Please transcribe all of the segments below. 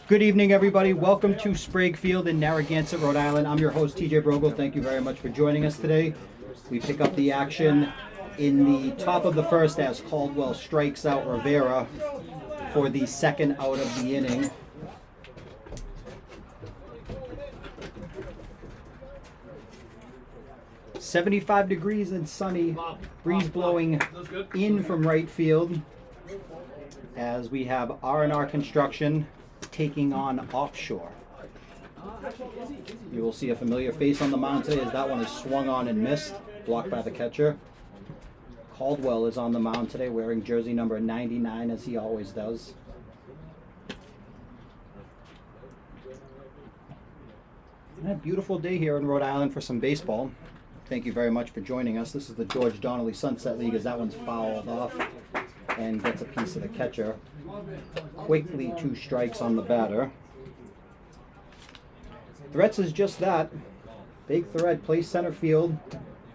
Good evening, everybody. Welcome to Sprague Field in Narragansett, Rhode Island. I'm your host, TJ Brogle. Thank you very much for joining us today. We pick up the action in the top of the first as Caldwell strikes out Rivera for the second out of the inning. "75 degrees and sunny, breeze blowing in from right field as we have R&R Construction taking on Offshore. You will see a familiar face on the mound today as that one is swung on and missed, blocked by the catcher. Caldwell is on the mound today wearing jersey number 99 as he always does. And a beautiful day here in Rhode Island for some baseball. Thank you very much for joining us. This is the George Donnelly Sunset League as that one's fouled off and gets a piece of the catcher. Quickly 2 strikes on the batter. Threats is just that. Big Thread plays center field.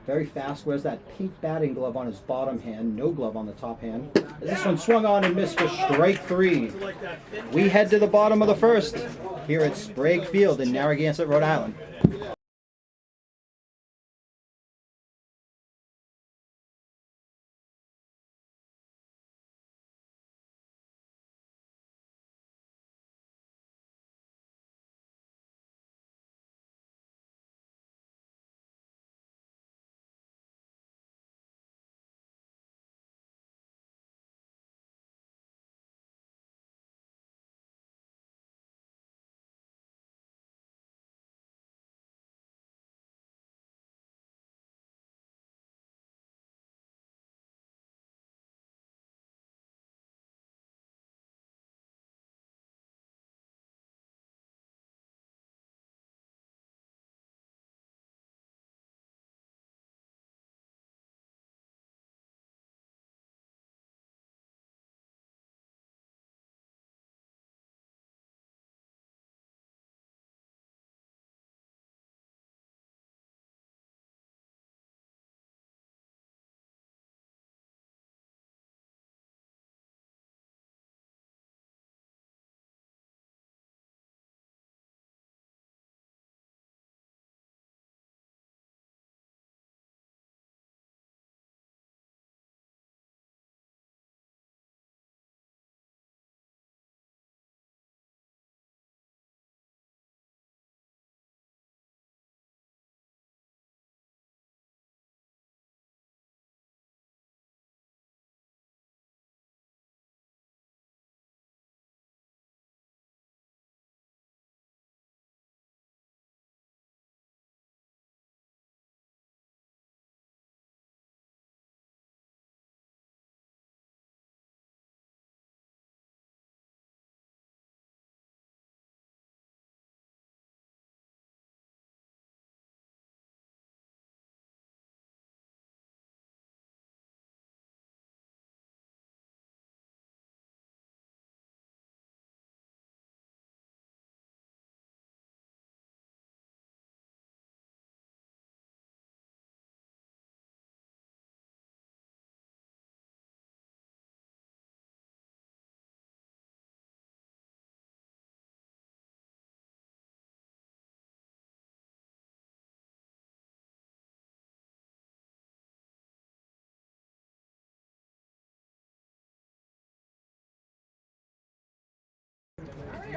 Very fast, wears that pink batting glove on his bottom hand, no glove on the top hand. This one swung on and missed for strike 3. We head to the bottom of the first here at Sprague Field in Narragansett, Rhode Island.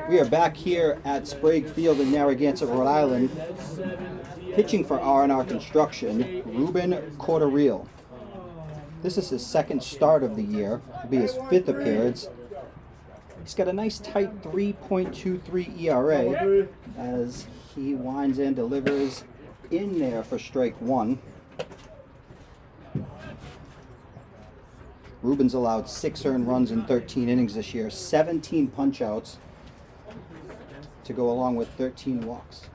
We are back here at Sprague Field in Narragansett, Rhode Island. Pitching for R&R Construction, Ruben Corderil. This is his second start of the year. It'll be his 5th appearance. He's got a nice tight 3.23 ERA as he winds and delivers in there for strike 1. Ruben's allowed 6 earned runs in 13 innings this year, 17 punch-outs to go along with 13 walks.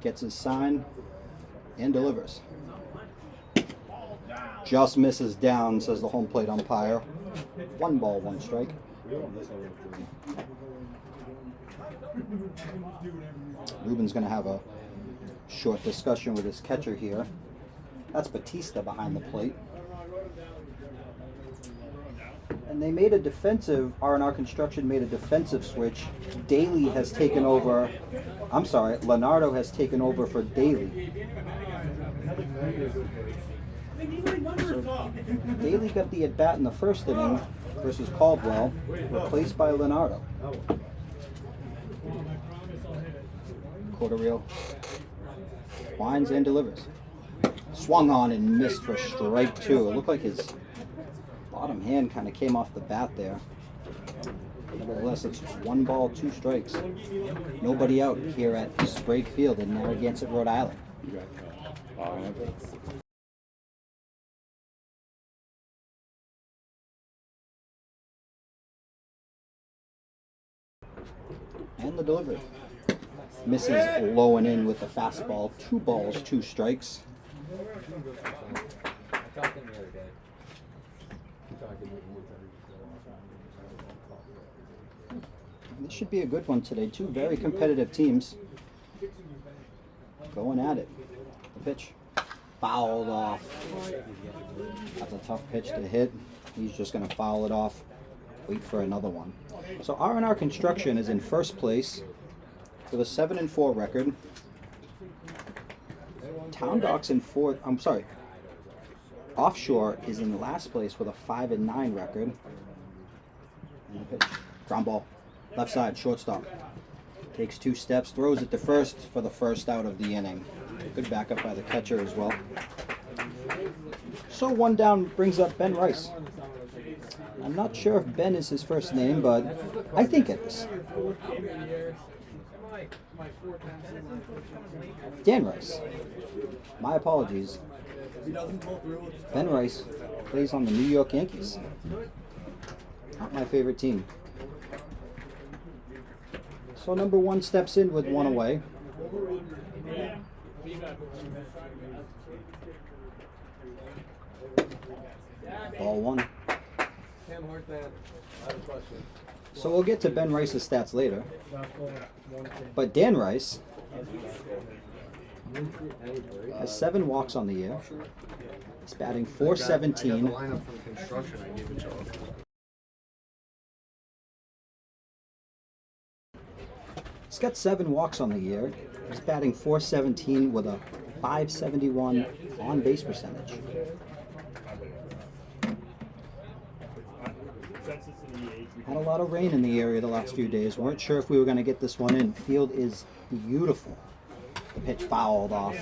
Gets his sign and delivers. Just misses down, says the home plate umpire. 1 ball, 1 strike. Ruben's going to have a short discussion with his catcher here. That's Batista behind the plate. And they made a defensive, R&R Construction made a defensive switch. Daly has taken over, I'm sorry, Leonardo has taken over for Daly. So Daly got the at-bat in the first inning versus Caldwell, replaced by Leonardo. Quarter reel. Winds and delivers. Swung on and missed for strike two. It looked like his bottom hand kind of came off the bat there. Nevertheless, it's 1 ball, 2 strikes. Nobody out here at Sprague Field in Narragansett, Rhode Island. And the delivery. Misses low and in with the fastball. 2 balls, 2 strikes. This should be a good one today. 2 very competitive teams going at it. The pitch fouled off. That's a tough pitch to hit. He's just going to foul it off. Wait for another one. So R&R Construction is in first place with a 7-4 record. Town Docks in fourth. I'm sorry. Offshore is in last place with a 5-9 record. And the pitch, ground ball, left side, shortstop. Takes 2 steps, throws it to first for the first out of the inning. Good backup by the catcher as well. So 1 down brings up Ben Rice. I'm not sure if Ben is his first name, but I think it is. Dan Rice. My apologies. Ben Rice plays on the New York Yankees. Not my favorite team. So number 1 steps in with 1 away. Ball 1. So we'll get to Ben Rice's stats later. But Dan Rice has 7 walks on the year. He's batting .417. He's got 7 walks on the year. He's batting .417 with a .571 on base percentage. Had a lot of rain in the area the last few days. Weren't sure if we were going to get this one in. Field is beautiful. The pitch fouled off.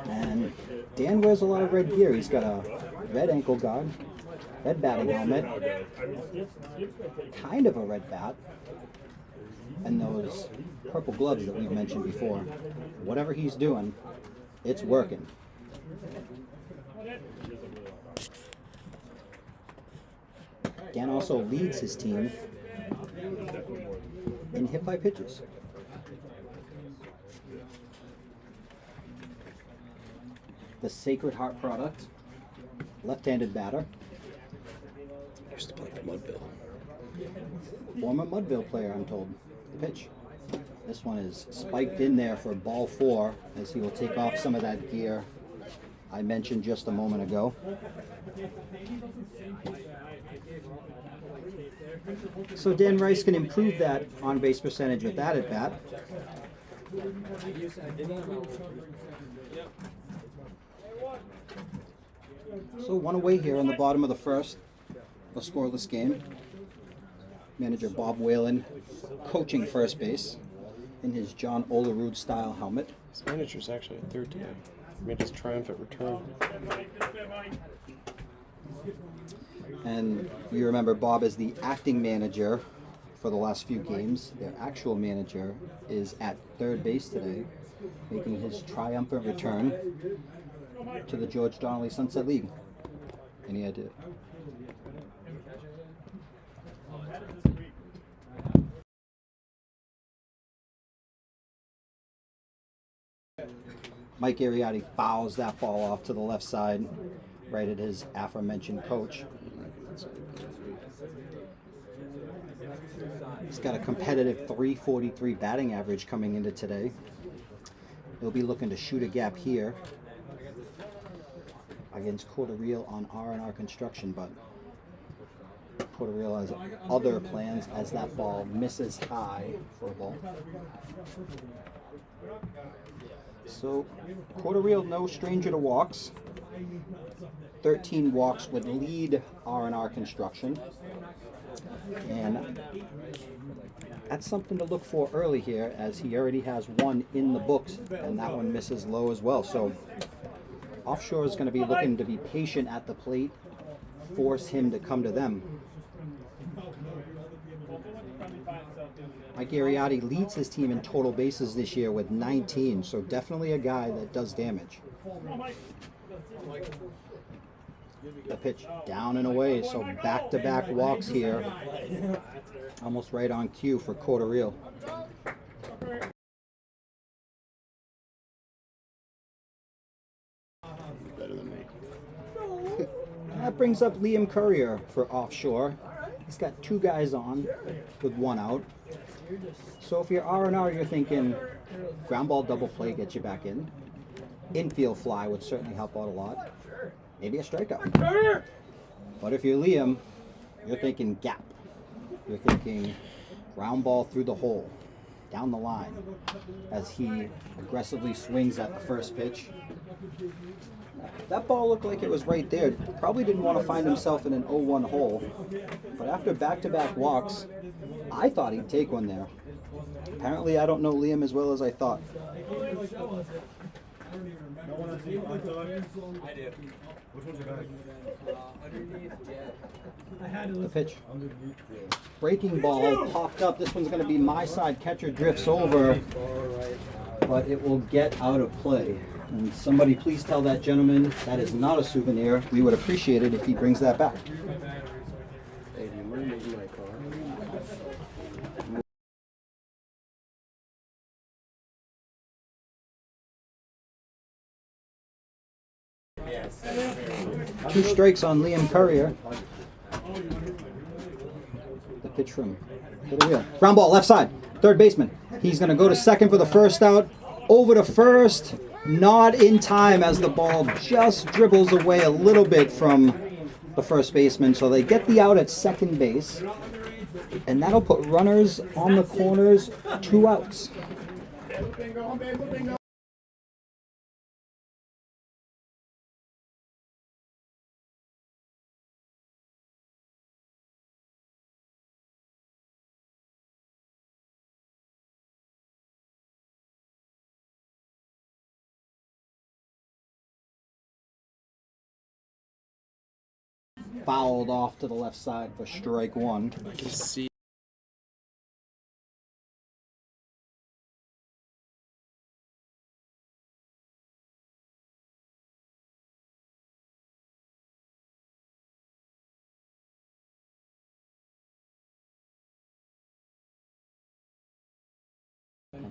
And Dan wears a lot of red gear. He's got a red ankle guard, red batting helmet, kind of a red bat, and those purple gloves that we've mentioned before. Whatever he's doing, it's working. Dan also leads his team in hit by pitches. The Sacred Heart product, left-handed batter. Used to play for Mudville. Former Mudville player, I'm told. The pitch. This one is spiked in there for ball 4 as he will take off some of that gear I mentioned just a moment ago. So Dan Rice can improve that on-base percentage with that at bat. So 1 away here on the bottom of the first, a scoreless game. Manager Bob Whalen coaching first base in his John Olerud style helmet. His manager's actually at third today. Made his triumphant return. And you remember Bob is the acting manager for the last few games. Their actual manager is at third base today, making his triumphant return to the George Donnelly Sunset League. Any idea? Mike Arriotti fouls that ball off to the left side, right at his aforementioned coach. He's got a competitive .343 batting average coming into today. He'll be looking to shoot a gap here. against quarter reel on R&R construction, but quarter reel has other plans as that ball misses high for a ball. So quarter reel, no stranger to walks. 13 walks would lead R&R construction, and that's something to look for early here, as he already has one in the books, and that one misses low as well. So Offshore is going to be looking to be patient at the plate, force him to come to them. Mike Arriotti leads his team in total bases this year with 19, so definitely a guy that does damage. The pitch down and away, so back-to-back walks here. Almost right on cue for quarter reel. Better than me. That brings up Liam Courier for Offshore. He's got two guys on with one out. So if you're R&R, you're thinking ground ball double play gets you back in. Infield fly would certainly help out a lot. Maybe a strikeout. But if you're Liam, you're thinking gap. You're thinking ground ball through the hole, down the line, as he aggressively swings at the first pitch. That ball looked like it was right there. Probably didn't want to find himself in an 0-1 hole. But after back-to-back walks, I thought he'd take one there. Apparently, I don't know Liam as well as I thought. The pitch. Breaking ball popped up. This one's going to be my side. Catcher drifts over, but it will get out of play. And somebody please tell that gentleman that is not a souvenir. We would appreciate it if he brings that back. Hey, do you mind moving my car? Two strikes on Liam Courier. The pitch from the wheel. Ground ball, left side. Third baseman. He's going to go to second for the first out. Over to first. Not in time, as the ball just dribbles away a little bit from the first baseman. So they get the out at second base. And that'll put runners on the corners. 2 outs. Fouled off to the left side for strike one. I can see.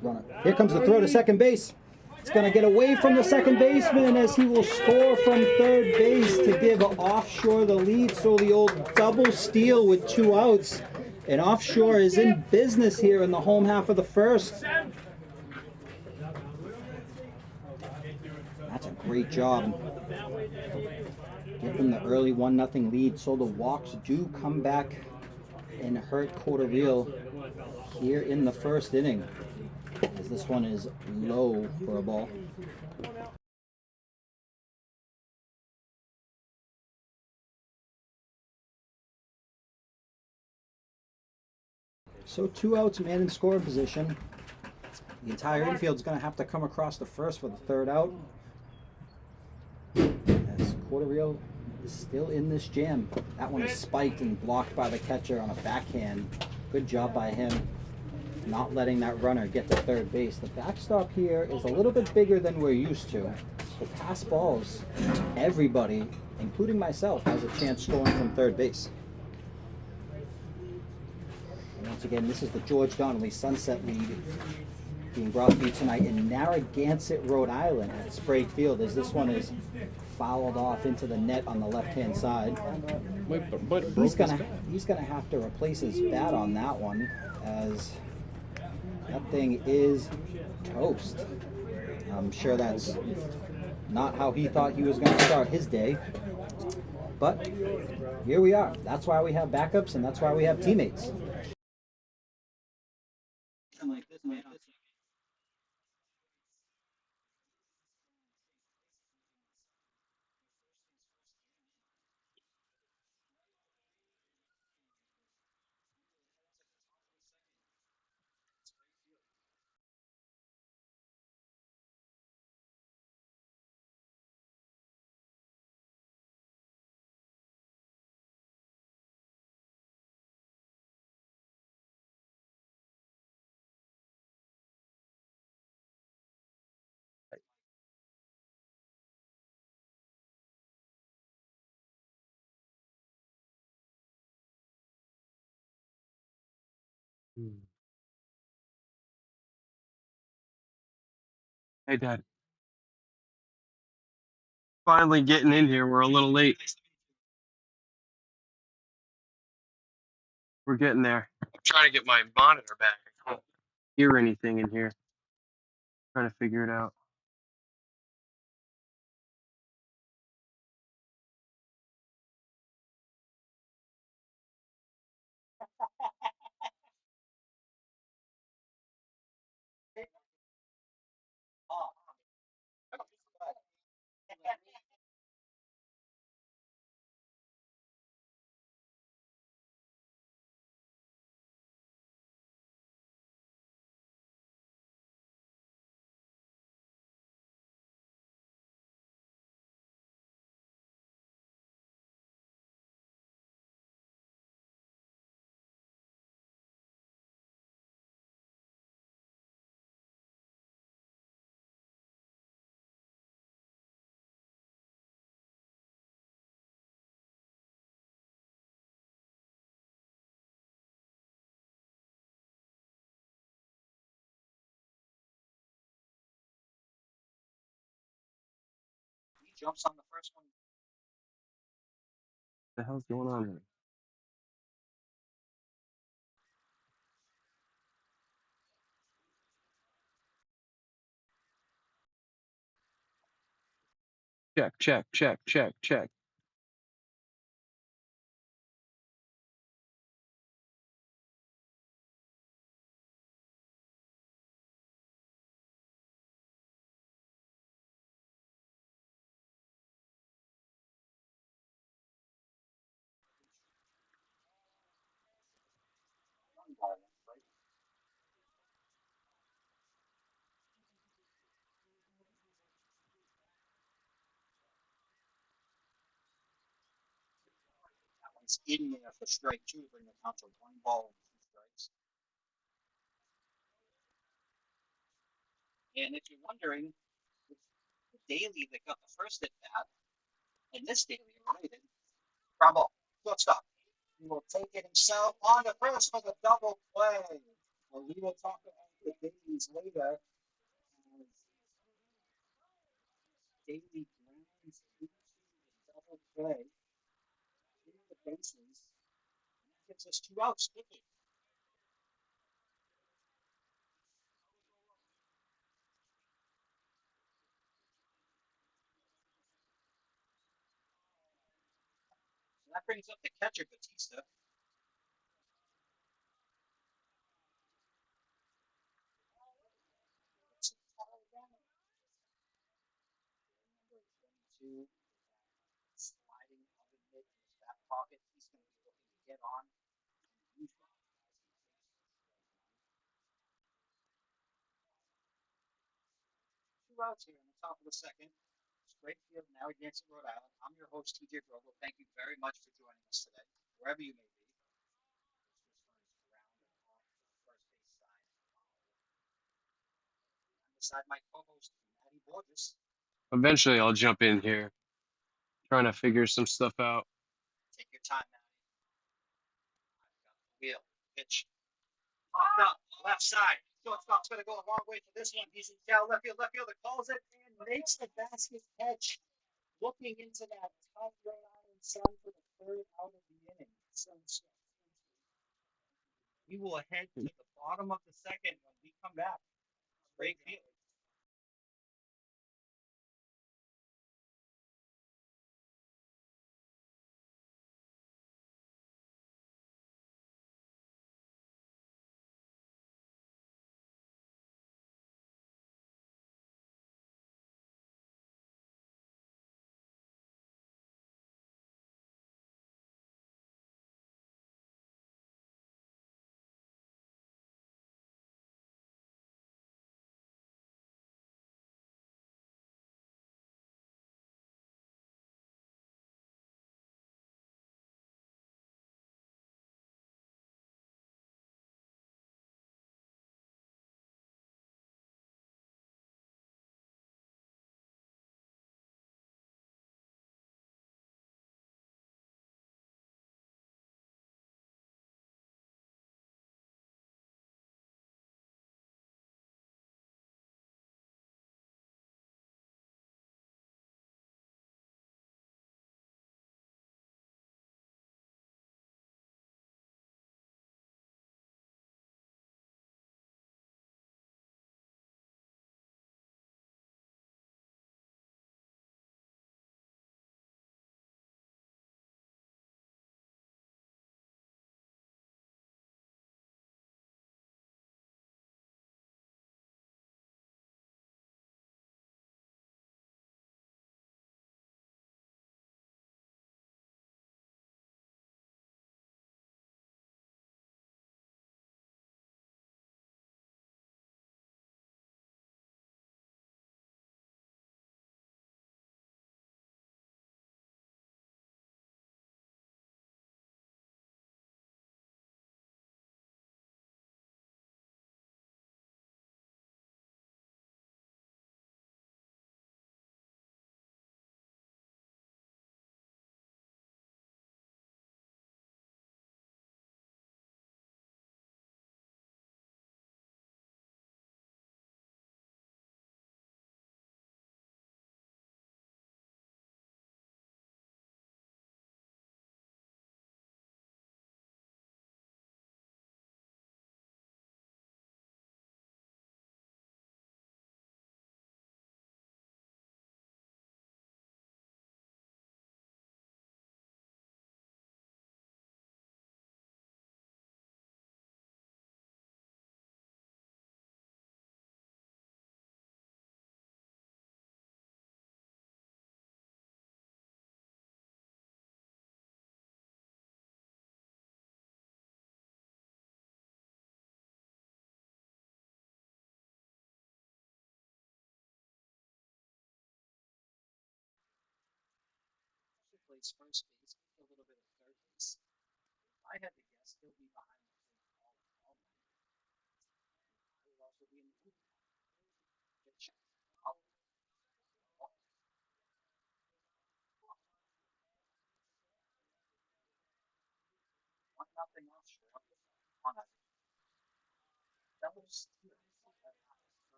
Runner. Here comes the throw to second base. It's going to get away from the second baseman, as he will score from third base to give Offshore the lead. So the old double steal with 2 outs. And Offshore is in business here in the home half of the first. That's a great job. Give them the early 1-0 lead. So the walks do come back and hurt quarter reel here in the first inning, as this one is low for a ball. So 2 outs, man in scoring position. The entire infield is going to have to come across the first for the third out, as quarter reel is still in this jam. That one is spiked and blocked by the catcher on a backhand. Good job by him, not letting that runner get to third base. The backstop here is a little bit bigger than we're used to. So pass balls, everybody, including myself, has a chance scoring from third base. And once again, this is the George Donnelly Sunset League being brought to you tonight in Narragansett, Rhode Island at Sprague Field, as this one is fouled off into the net on the left-hand side. He's gonna have to replace his bat on that one, as that thing is toast. I'm sure that's Not how he thought he was going to start his day. But here we are. That's why we have backups, and that's why we have teammates. Hey, Dad. Finally getting in here. We're a little late. We're getting there. I'm trying to get my monitor back. I can't hear anything in here. Trying to figure it out. He jumps on the first one. What the hell's going on here? Check, check, check, check, check. That one's in there for strike two, bring the count to 1 ball and 2 strikes. And if you're wondering, the daily that got the first at bat and this daily are related, Bravo, shortstop. He will take it himself on the first for the double play. Well, we will talk about the dailies later. Daily grounds into the double play in the bases. That gives us 2 outs. So that brings up the catcher, Batista. Number 22, sliding out of mid in his back pocket. He's going to be looking to get on. And 2 outs here in the top of the second. Springfield, Narragansett, Rhode Island. I'm your host, TJ Brogle. Thank you very much for joining us today, wherever you may be. I'm beside my co-host, Maddie Borges. Eventually, I'll jump in here. Trying to figure some stuff out. Take your time, Maddie. I've got the wheel. Pitch. Popped up, left side. Shortstop's going to go a long way for this one. He's in shallow left field. Left fielder calls it and makes the basket catch. Looking into that tough Rhode Island sun for the third out of the inning. We will head to the bottom of the second when we come back. Great field.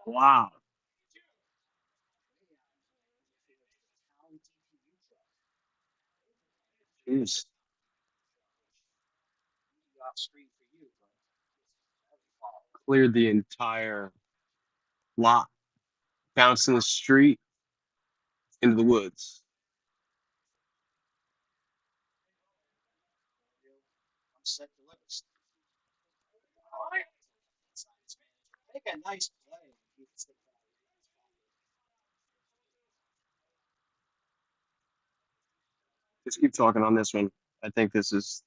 Wow. Jeez. Cleared the entire lot, bounced in the street into the woods. Just keep talking on this one. I think this is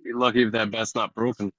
be lucky if that bat's not broken.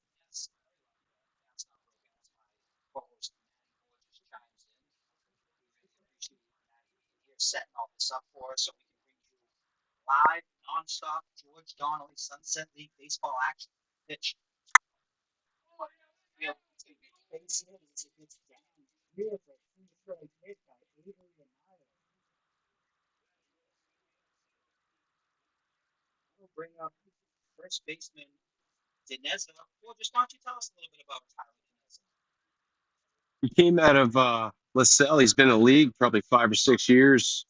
He came out of LaSalle. He's been in the league probably 5 or 6 years.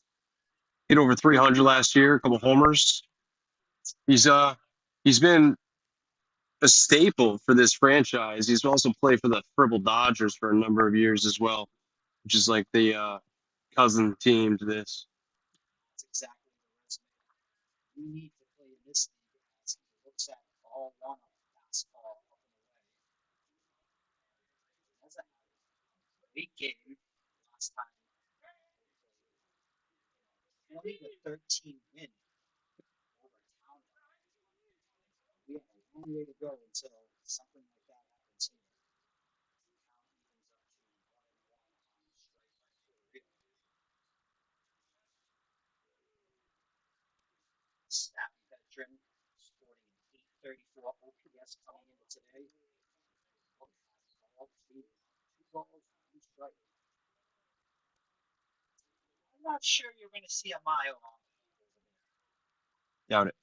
Hit over 300 last year, a couple homers. He's been a staple for this franchise. He's also played for the Fribble Dodgers for a number of years as well, which is like the cousin team to this. Doubt it.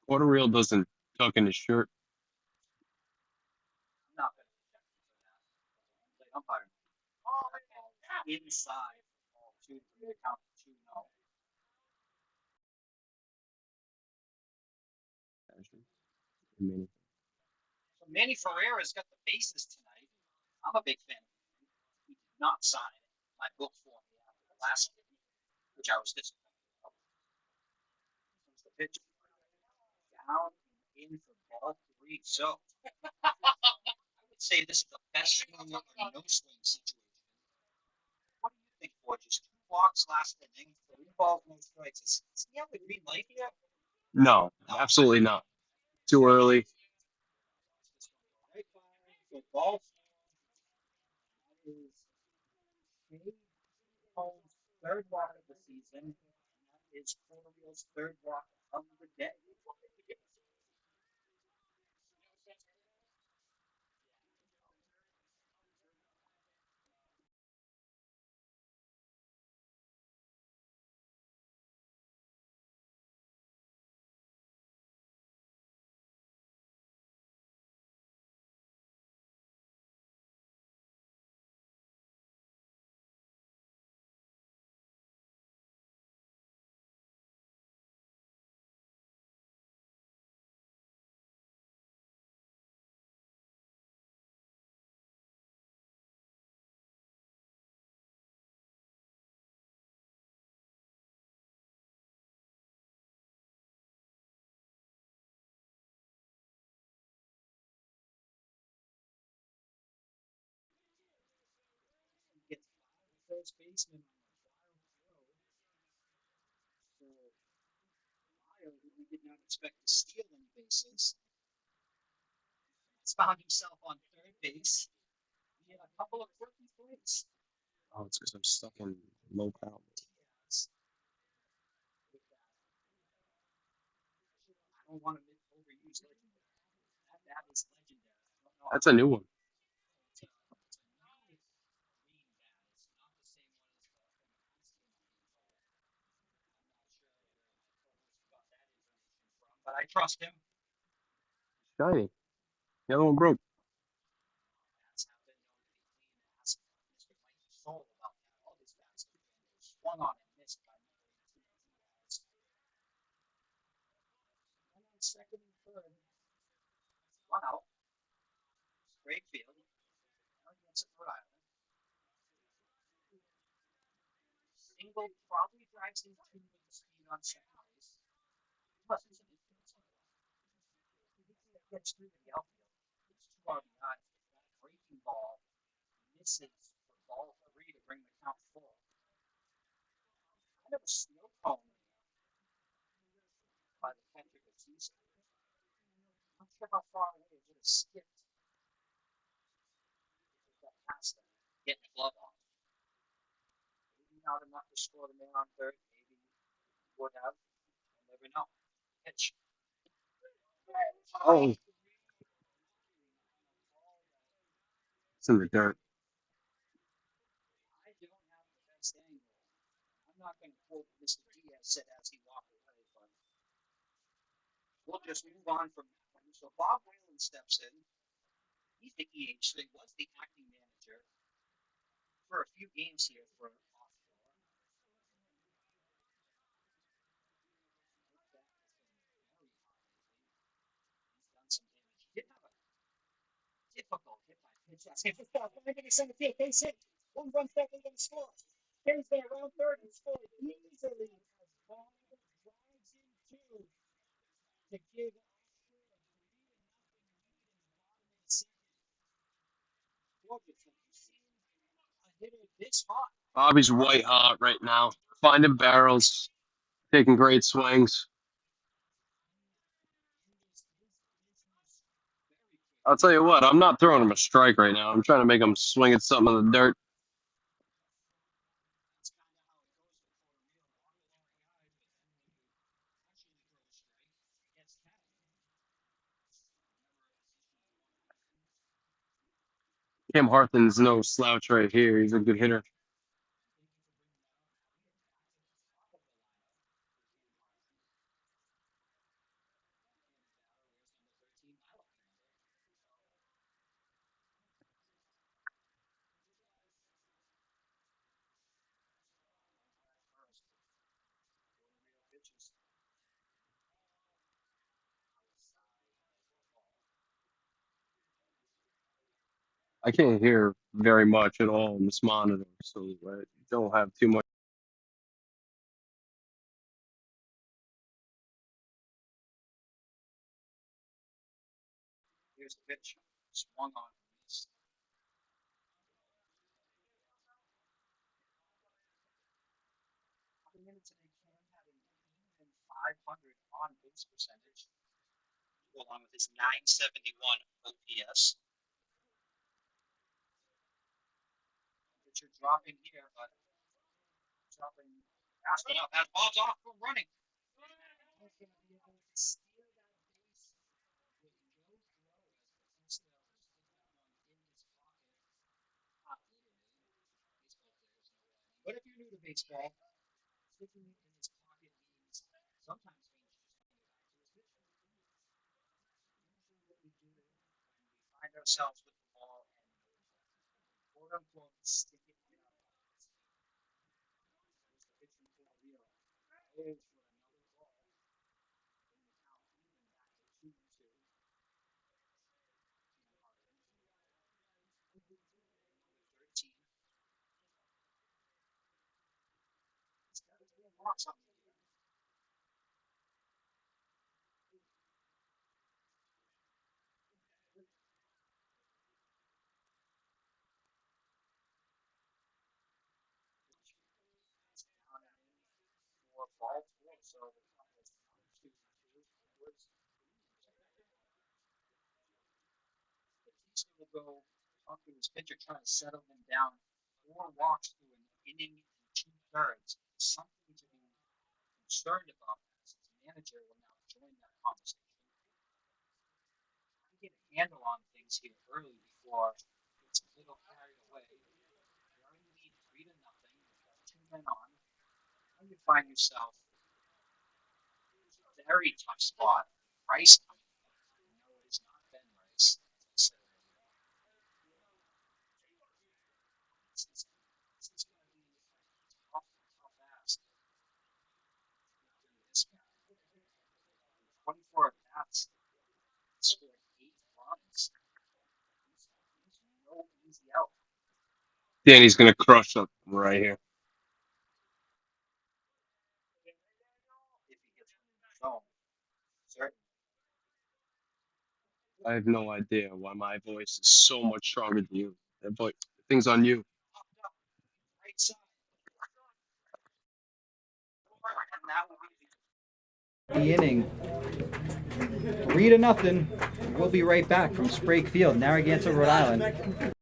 Quarter reel doesn't tuck in his shirt. Manny Ferreira's got the bases tonight. I'm a big fan of him. He did not sign my book for me after the last game, which I was disappointed about. Comes the pitch down in for ball three. So I would say this is the best swing or no swing situation. What do you think, for just 2 walks last inning, 3 balls, no strikes? Is he have the green light here? No, absolutely not. Too early. Right by for ball four is Shade Holmes' third walk of the season, and that is Porter Reel's third walk of the day. He gets by the first baseman on a wild throw. So Lyle, who we did not expect to steal any bases, has found himself on third base. He had a couple of quirky plays. Oh, it's because I'm stuck in low power. Yes. I don't want to overuse legendary. That is legendary. I don't know That's a new one. it's a new green bat. It's not the same one as the I'm not sure where my co-host got that information from, but I trust him. Shiny. The other one broke. Bats have been known to be clean and ask Mr. Mikey Soul about that. All his bats have been swung on and missed by number 18 Diaz. And on second and third, 1 out. Sprague Field. Narragansett, Rhode Island. Single probably drives in two with the speed on second base. Plus, it's an infinite single. He gets through the outfield. It's 2 RBIs. That breaking ball misses for ball three to bring the count full. Kind of a snow cone by the catcher this season. I'm not sure how far away it would have skipped if that past that. Getting the glove off. Maybe not enough to score the man on third. Maybe would have. You'll never know. Pitch. Oh, it's in the dirt. I don't have the best angle. I'm not going to quote what Mr. Diaz said as he walked away, but we'll just move on from that one. So Bob Whalen steps in. He's the EH, so he was the acting manager for a few games here for Offshore. He's done some damage. He did have a difficult hit by pitch last game. First off, I'm going to send the field. Base hit. 1 run second, going to score. Carries there around third and scored easily as Bob drives in two to give Offshore a 3-0 lead in the bottom of the second. Gorgeous. Have you seen a hitter this hot? Bobby's white hot right now. Finding barrels, taking great swings. I'll tell you what, I'm not throwing him a strike right now. I'm trying to make him swing at something in the dirt. That's kind of how it goes with Cam Hartman's no slouch right here. He's a good hitter. I can't hear very much at all on this monitor, so I don't have too much. Here's the pitch. Swung on. Missed. Coming into the game having even 500 on base percentage, along with his 971 OPS. Pitcher dropping here, but dropping fast enough. As ball's off from running. He's going to be able to steal that base with no throw as Costello in his pocket. Not literally. Baseball players know that. But if you're new to baseball, sticking it in his pocket means sometimes means just coming back to his pitcher. Usually what we do when we find ourselves with the ball and quote unquote stick it in our pockets. There's the pitcher for a real. Goes for another ball. Bring the count even back to 2-2. 13. He's got his little box on the here. It's down and in for ball four. So the count was 1-2-2. Woods. Batista will go talk to his pitcher, trying to settle him down. 4 walks through an inning and 2/3. Something to be concerned about as his manager will now join that conversation. Trying to get a handle on things here early before it gets a little carried away. You're in the lead 3-0. You've got 2 men on. And you find yourself in a very tough spot. Rice coming up. No, it is not Ben Rice. As I said earlier. This is going to be tough, tough ask. This guy. 24 at bats, scored 8 runs. He's no easy out. Danny's gonna crush up right here. If he gets from the zone, certainly. I have no idea why my voice is so much stronger than you. That voice, thing's on you. Popped up, right side. And that will be the inning. 3-0. We'll be right back from Sprague Field, Narragansett, Rhode Island.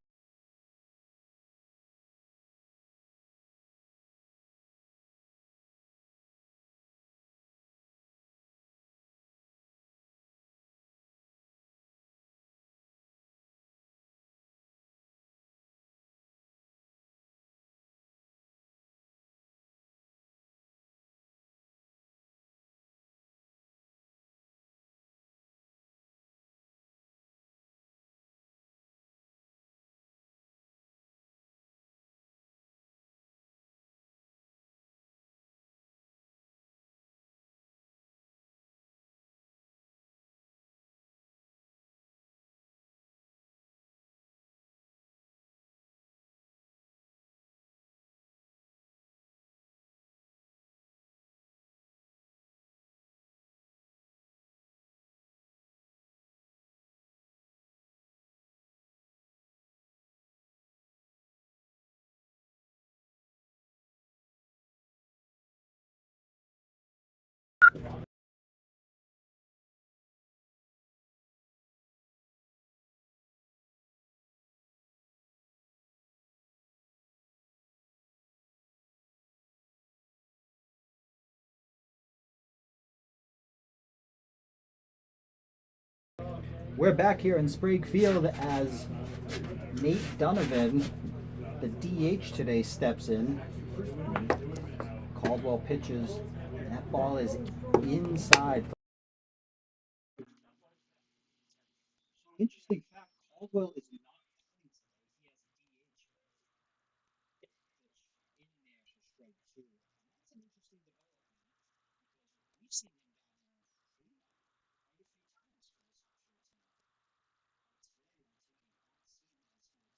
We're back here in Sprague Field as Nate Donovan, the DH today, steps in. Caldwell pitches, and that ball is inside. Interesting fact, Caldwell is not playing today. He has a DH pitch in there for strike two. And that's an interesting development because we've seen him down there quite a few times for this offshore team. Today, we're taking on season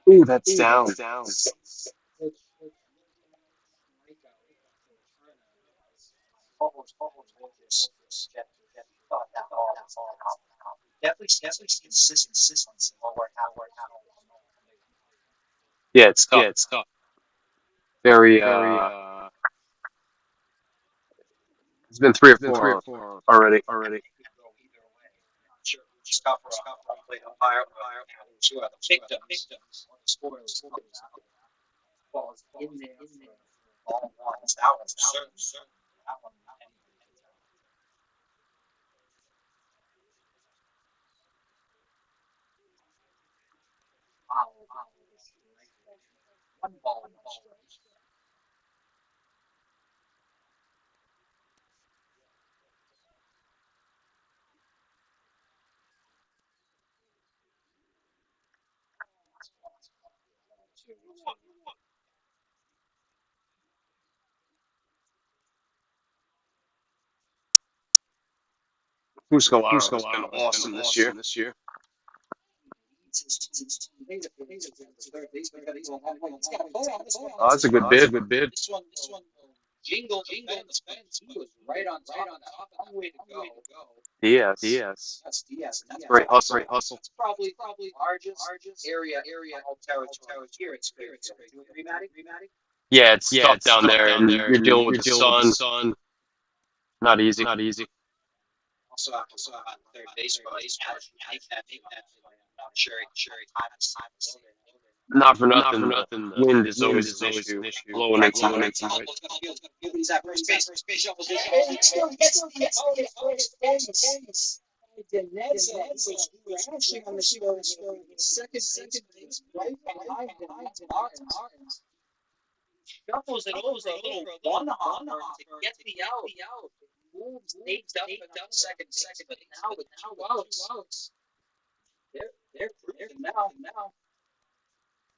Ooh, that's down. Yeah, it's tough. Very. It's been three or four already. Fuscalaro has been awesome this year. Oh, that's a good bid. Jingle Benz, he was right on top of that. Long way to go. DS. That's Diaz, and that's Great hustle. That's probably the largest area of territory here at Springfield. Do you agree, Matty? Yeah, it's tough down there, and you're dealing with the sun. Not easy. Also, third base, but not sure time is Not for nothing. The wind is always an issue. Blowing into it. He's at first base. Shovels this. He still gets first base. Deneza, who was crashing on the second base, right behind him. Martins shuffles it over a little one hopper to get the out. Moves Nate Duffin up second base, but now with 2 outs, they're cruising now.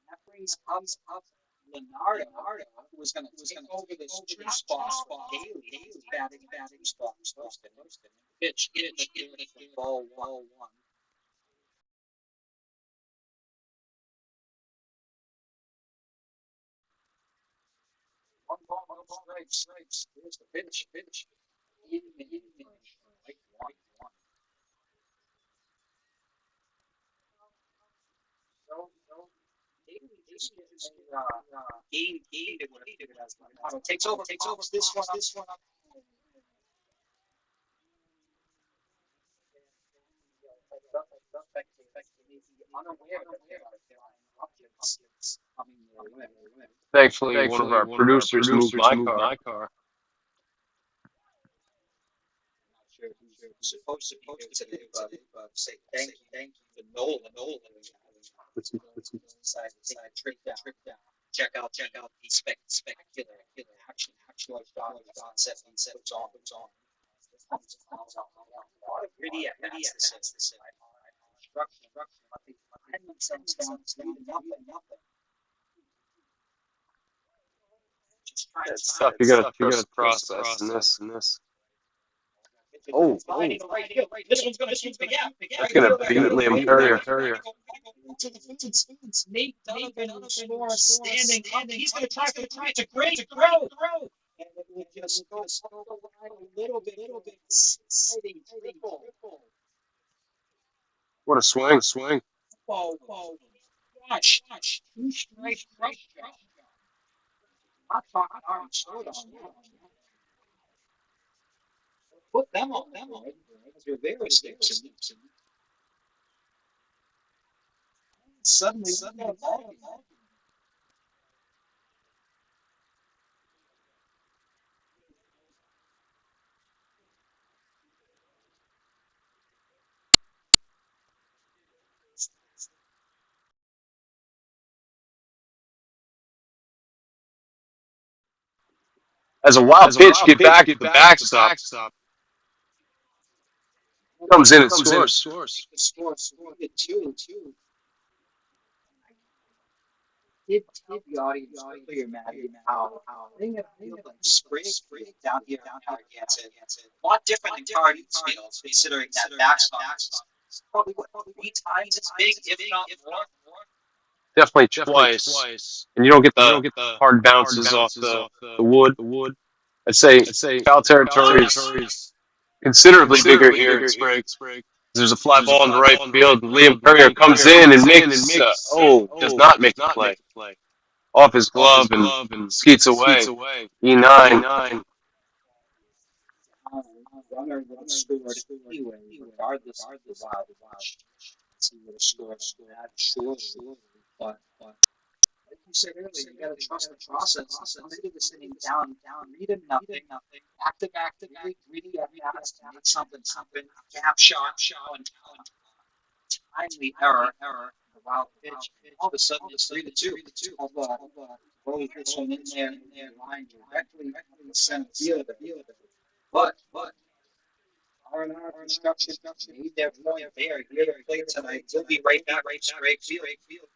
That brings up Leonardo, who was going to take over this two spot. Haley, batting two spot. Pitch in the ball one. One ball, no strikes. Here's the pitch. In like one. So, Haley just gained it would have been as Leonardo takes over this one up. Unaware that there are objects coming their way. Thankfully, one of our producers moved my car. Sure, who's supposed to be here today, but say thank you to Nolan. Decided to take a trip down. Check out the spectacular action. Sunset was on. A lot of gritty assets. Construction. But they find themselves down nothing. Just trying It's tough. You gotta trust the process in this. Oh, this one's gonna yeah. That's gonna beat Liam Courier. To the fence. Nate Donovan scores standing up. He's gonna try for the try. It's a great throw. And it will just go over the line a little bit. Sliding triple. What a swing! Oh, gosh. 2 strike crush. I'm talking hard short on that. Put them on. They're very sticks. Suddenly, As a wild pitch, get back to the backstop. Comes in and scores. The two. Did tell the audience earlier, Maddie, how they have feels like Sprague down here Narragansett. A lot different than Cardinals fields, considering that backstop. Probably 3 times as big, if not more. Definitely twice. And you don't get the hard bounces off the wood. I'd say foul territory is considerably bigger here at Sprague. There's a fly ball in the right field. Liam Courier comes in and does not make the play. Off his glove and skates away. E9. Runner would have scored anyway, regardless of the wild pitch. He would have scored that, surely. But like you said earlier, you got to trust the process. Come into this inning down, read him nothing. Active, greedy at bats, make something, gap shot, and timely error, the wild pitch. All of a sudden, it's 3-2. Throws this one in there, line directly in the center field. But R&R Construction made their point there. Here to play tonight. We'll be right back. Sprague Field.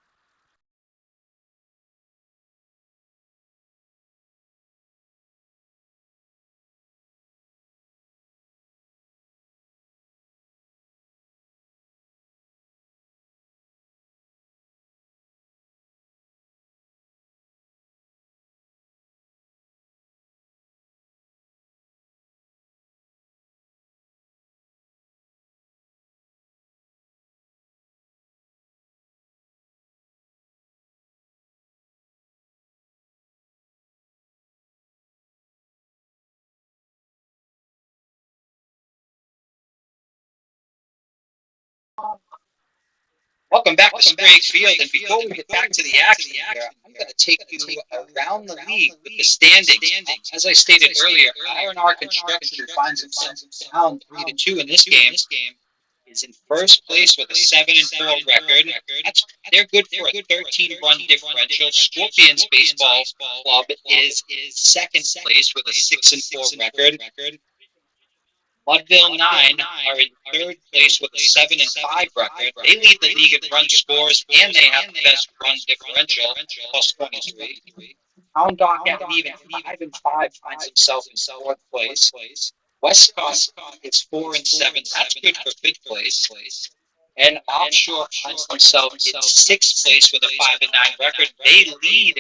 Welcome back to Sprague Field, and before we get back to the action here, I'm going to take you around the league with the standings. As I stated earlier, R&R Construction finds itself down 3-2 in this game. Is in first place with a 7-4 record. They're good for a 13-run differential. Scorpions Baseball Club is second place with a 6-4 record. Mudville 9 are in third place with a 7-5 record. They lead the league in run scores, and they have the best run differential, plus 23. Hound Dog at an even 5-5 finds himself in fourth place. Westcott is 4-7. That's good for fifth place. And Offshore finds himself in sixth place with a 5-9 record. They lead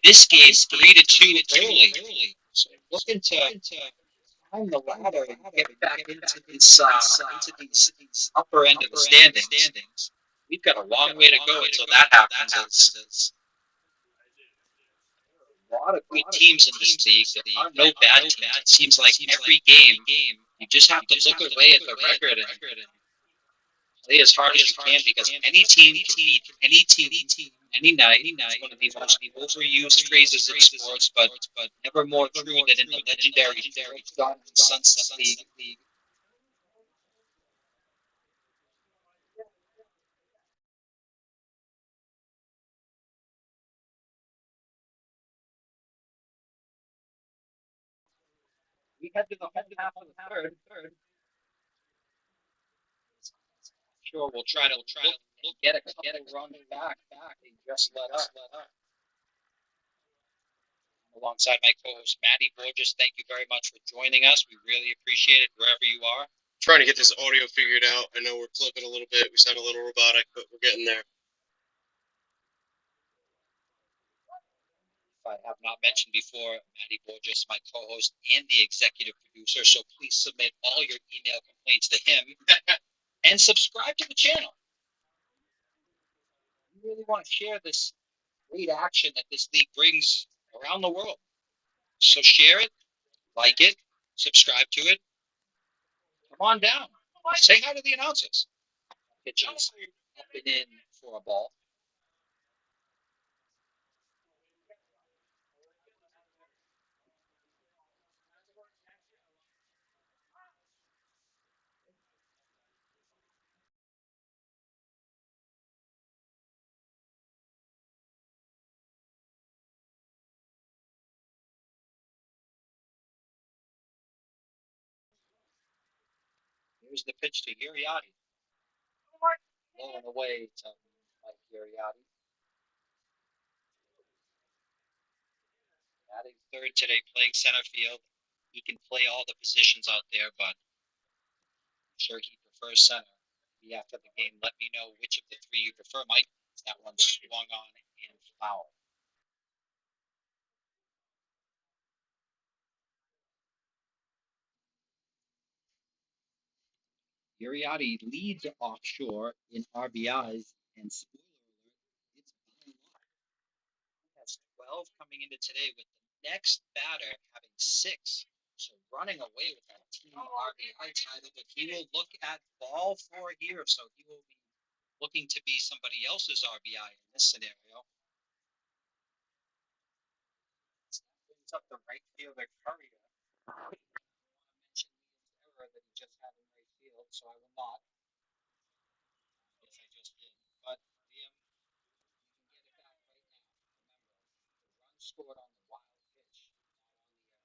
this game 3-2 early. So looking to climb the ladder and get back into these upper end of the standings. We've got a long way to go until that happens. A lot of good teams in this league. There are no bad teams. It seems like every game, you just have to look away at the record and play as hard as you can, because any team can beat any team, any night. It's one of the most overused phrases in sports, but never more true than in the legendary Sunset League. We head to the second half of the third. Sure, we'll try to get a couple runs back. They just let up. Alongside my co-host Matty Borges, thank you very much for joining us. We really appreciate it wherever you are. Trying to get this audio figured out. I know we're clipping a little bit. We sound a little robotic, but we're getting there. If I have not mentioned before, Matty Borges, my co-host and the executive producer, so please submit all your email complaints to him and subscribe to the channel. We really want to share this great action that this league brings around the world. So share it, like it, subscribe to it. Come on down. Say hi to the announcers. Pitches up and in for a ball. Here's the pitch to Uriarty. Low and away to Mike Uriarty. Batting third today, playing center field. He can play all the positions out there, but I'm sure he prefers center. Maybe after the game, let me know which of the three you prefer, Mike. That one swung on and foul. Uriarty leads Offshore in RBIs, and spoiler alert, it's by a lot. He has 12 coming into today, with the next batter having 6. So running away with that team RBI title, but he will look at ball 4 here, so he will be looking to be somebody else's RBI in this scenario. Brings up the right fielder Currier. I want to mention Liam's error that he just had in right field, so I will not. Yes, I just did. But Liam, you can get it back right now. Remember, the run scored on the wild pitch, not on the error.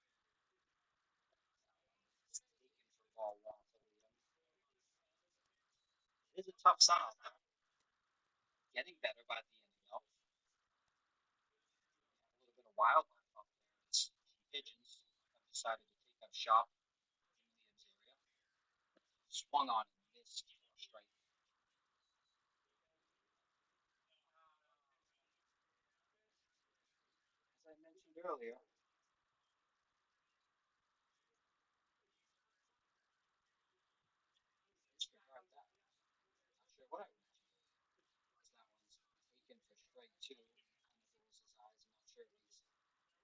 Just remember that, Liam. It's taken for ball 1 for Liam. It is a tough sun out there. Getting better by the end, though. A little bit of wildlife up there. It's pigeons have decided to take up shop in Liam's area. Swung on and missed for a strike. As I mentioned earlier, disregard that. Not sure what I mentioned. That one's taken for strike 2. Kind of rolls his eyes. I'm not sure if he's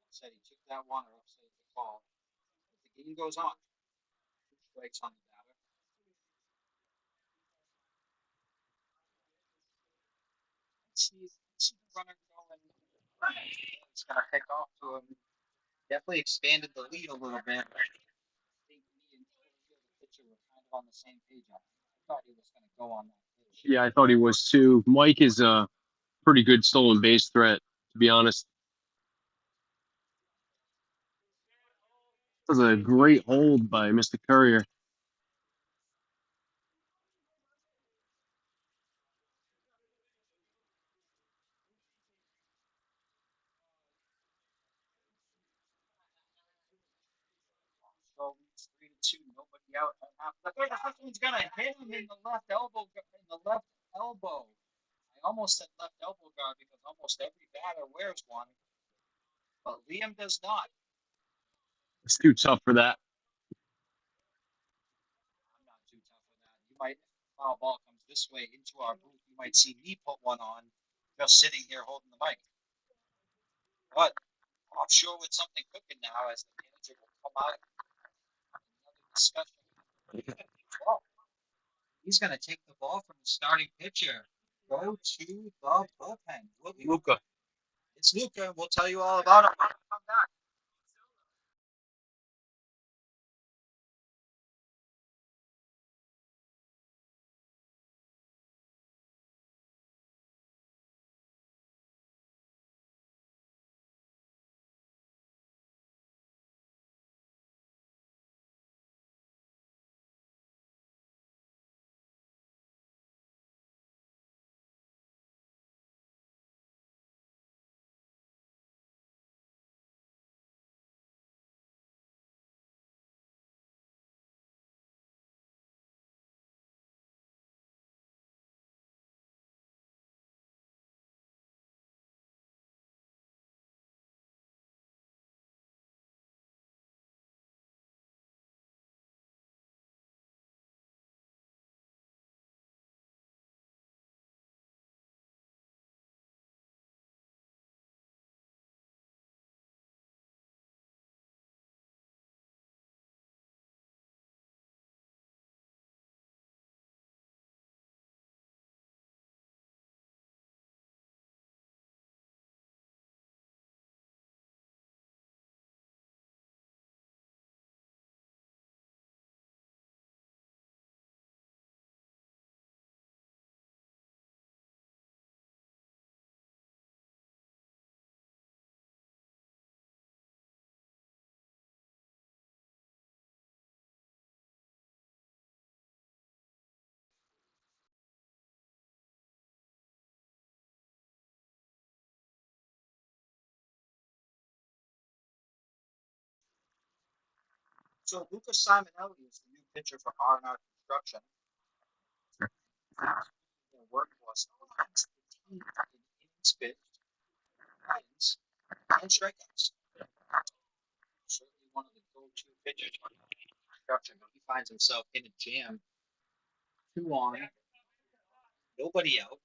upset he took that one or upset at the call. But the game goes on. 2 strikes on the batter. See the runner going. It's gonna pick off to him. Definitely expanded the lead a little bit. I think me and the pitcher were kind of on the same page on it. I thought he was gonna go on that pitch. Yeah, I thought he was too. Mike is a pretty good stolen base threat, to be honest. That was a great hold by Mr. Courier. So it's 3-2, nobody out. The first one's gonna hit him in the left elbow. I almost said left elbow guard because almost every batter wears one, but Liam does not. It's too tough for that. I'm not too tough for that. You might, if the foul ball comes this way into our booth, you might see me put one on just sitting here holding the mic. But offshore with something cooking now as the manager will come out. Another discussion. Well, he's going to take the ball from the starting pitcher. Go to the bullpen. Luca. It's Luca. We'll tell you all about it when we come back. So Lucas Simonelli is the new pitcher for R&R Construction. Their work was leads the team in innings pitched, wins, and strikeouts. Certainly one of the go-to pitchers on construction, but he finds himself in a jam. 2 on, nobody out,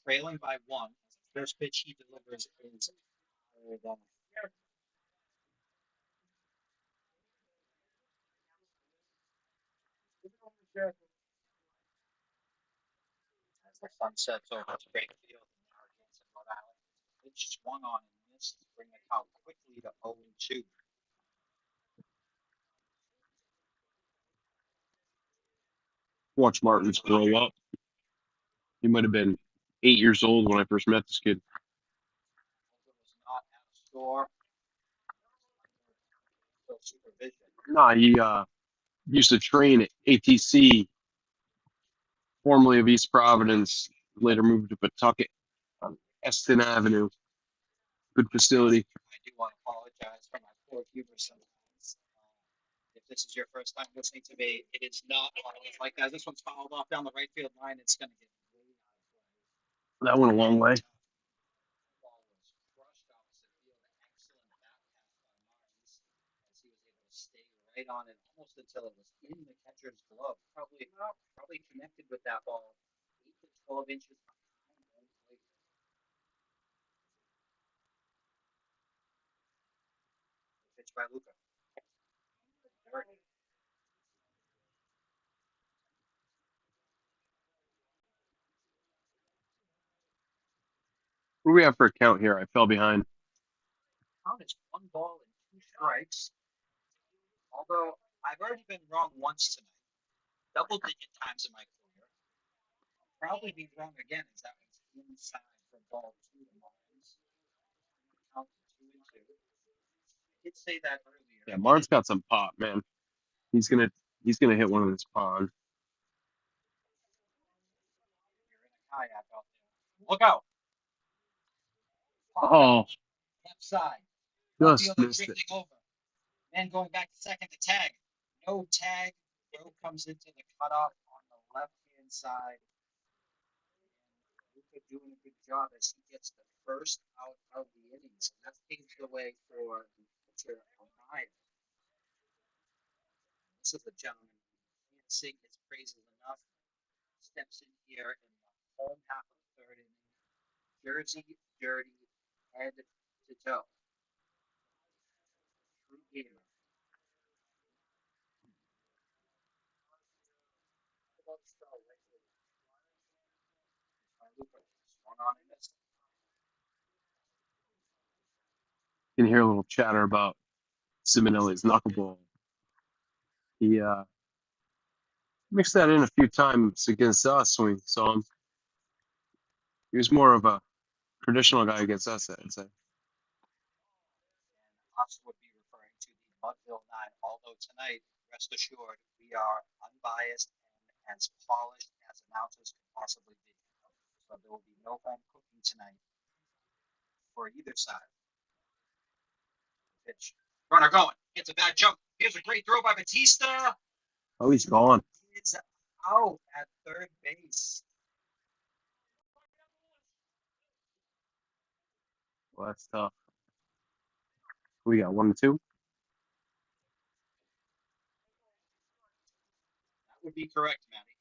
trailing by 1. The first pitch he delivers is as the sun sets over Spring Field in Narragansett, Rhode Island. Pitch swung on and missed to bring the count quickly to 0-2. Watch Martins grow up. He might have been 8 years old when I first met this kid. It was not at a store. Supervision. Nah, he used to train at ATC, formerly of East Providence, later moved to Pawtucket on Eston Avenue. Good facility. I do want to apologize for my poor humor sometimes. If this is your first time listening to me, it is not like that. This one's fouled off down the right field line. It's going to get way out of play. That went a long way. The ball was crushed opposite field. Excellent bat pass by Martins as he was able to stay right on it almost until it was in the catcher's glove. Probably connected with that ball 8 to 12 inches behind home plate. Pitch by Luca. What do we have for a count here? I fell behind. Count is 1 ball and 2 strikes. Although I've already been wrong once tonight, double-digit times in my career. I'll probably be wrong again, as that was inside for ball 2 to Martins. Count 2-2. I did say that earlier. Yeah, Martin's got some pop, man. He's gonna hit one of this pond. You're in a kayak out there. Look out! Oh, Left side. just missed it. Drifting over. Man going back to second to tag. No tag. Throw comes into the cutoff on the left-hand side. Luka doing a good job as he gets the first out of the innings. And that paves the way for the pitcher O'Neill. This is a gentleman who can't sing his praises enough. Steps in here in the home half of the third inning. Jersey, dirty, head to toe. True gamer. Swung on and missed. You can hear a little chatter about Simonelli's knuckleball. He mixed that in a few times against us when we saw him. He was more of a traditional guy against us, I'd say. And us would be referring to the Mudville Nine, although tonight, rest assured, we are unbiased and as polished as announcers can possibly be. So there will be no home cooking tonight for either side. Pitch. Runner going. Gets a bad jump. Here's a great throw by Batista. Oh, he's gone. He's out at third base. Well, that's tough. We got 1-2. That would be correct, Matty.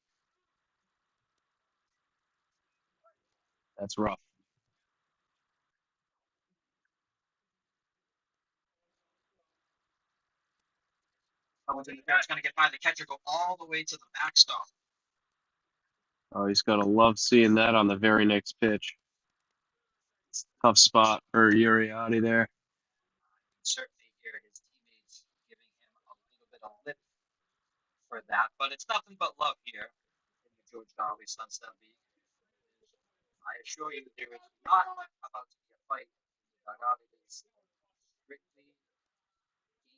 That's rough. Someone's in the fair. It's going to get by the catcher, go all the way to the backstop. Oh, he's got to love seeing that on the very next pitch. It's a tough spot for Uriarte there. Certainly hear his teammates giving him a little bit of lip for that, but it's nothing but love here in the George Darley Sunset League. I assure you, there is not about to be a fight in the dugout. It is strictly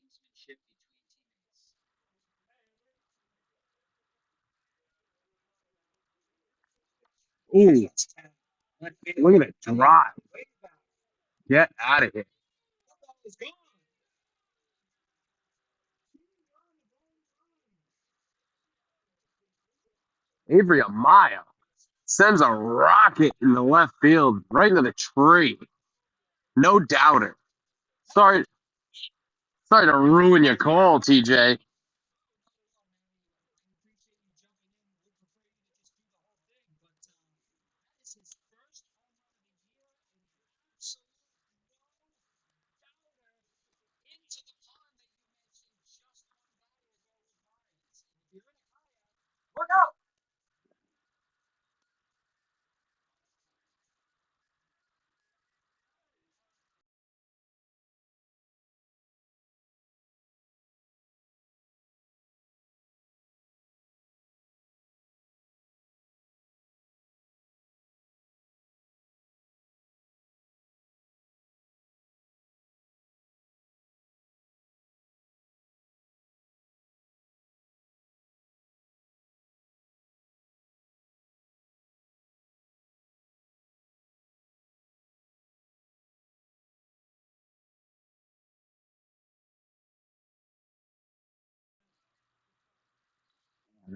gamesmanship between teammates. Ooh, look at it drive. Get out of here. Avery Amaya sends a rocket in the left field right into the tree. No doubter. Sorry to ruin your call, TJ. Look out!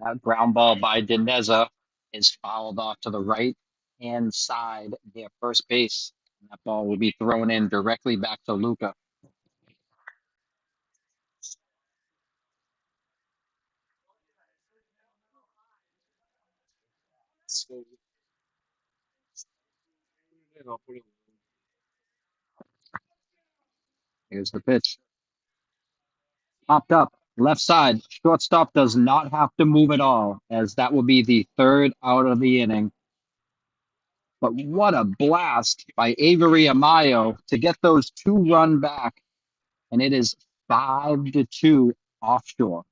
That ground ball by Dineza is fouled off to the right hand side near first base. And that ball will be thrown in directly back to Luka. Here's the pitch. Popped up, left side. Shortstop does not have to move at all, as that will be the third out of the inning. But what a blast by Avery Amayo to get those 2-run back, and it is 5-2 offshore.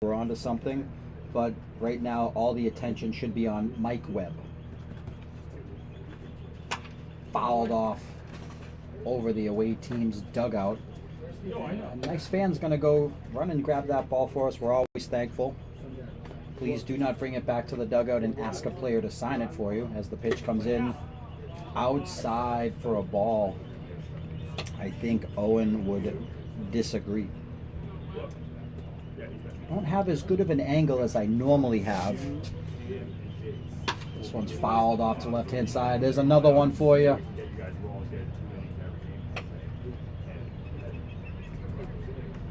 We're onto something, but right now all the attention should be on Mike Webb. Fouled off over the away team's dugout. A nice fan's going to go run and grab that ball for us. We're always thankful. Please do not bring it back to the dugout and ask a player to sign it for you as the pitch comes in outside for a ball. I think Owen would disagree. I don't have as good of an angle as I normally have. This one's fouled off to left-hand side. There's another one for you.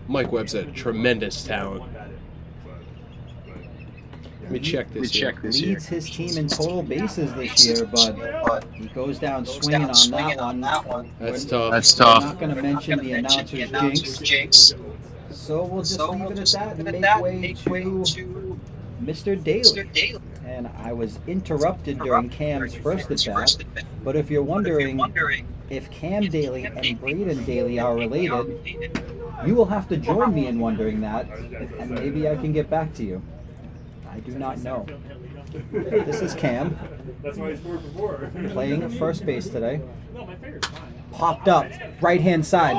Mike Webb's a tremendous talent. Let me check this. Leads his team in total bases this year, but he goes down swinging on that one. That's We're tough. not going to mention the announcer's jinx. So we'll just leave it at that and make way to Mr. Daly. And I was interrupted during Cam's first at bat, but if you're wondering if Cam Daly and Braden Daly are related, you will have to join me in wondering that, and maybe I can get back to you. I do not know. This is Cam. That's why he scored before. Playing at first base today. Popped up, right-hand side,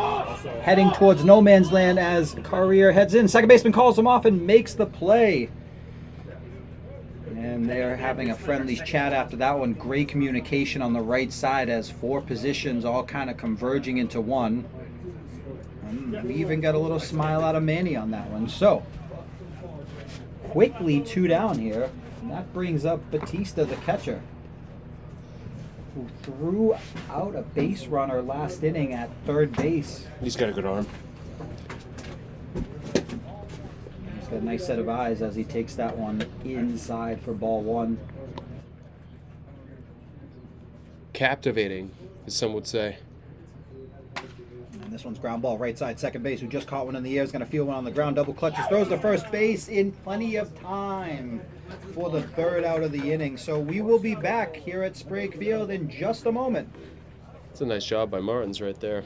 heading towards no man's land as Carrier heads in. Second baseman calls him off and makes the play. And they're having a friendly chat after that one. Great communication on the right side as 4 positions all kind of converging into one. And we even got a little smile out of Manny on that one. So, quickly 2 down here. And that brings up Batista, the catcher, who threw out a base runner last inning at third base. He's got a good arm. He's got a nice set of eyes as he takes that one inside for ball 1. Captivating, as some would say. And this one's ground ball, right side, second base, who just caught one in the air, is going to field one on the ground, double clutches, throws to first base in plenty of time for the 3rd out of the inning. So we will be back here at Sprague Field in just a moment. It's a nice job by Martins right there.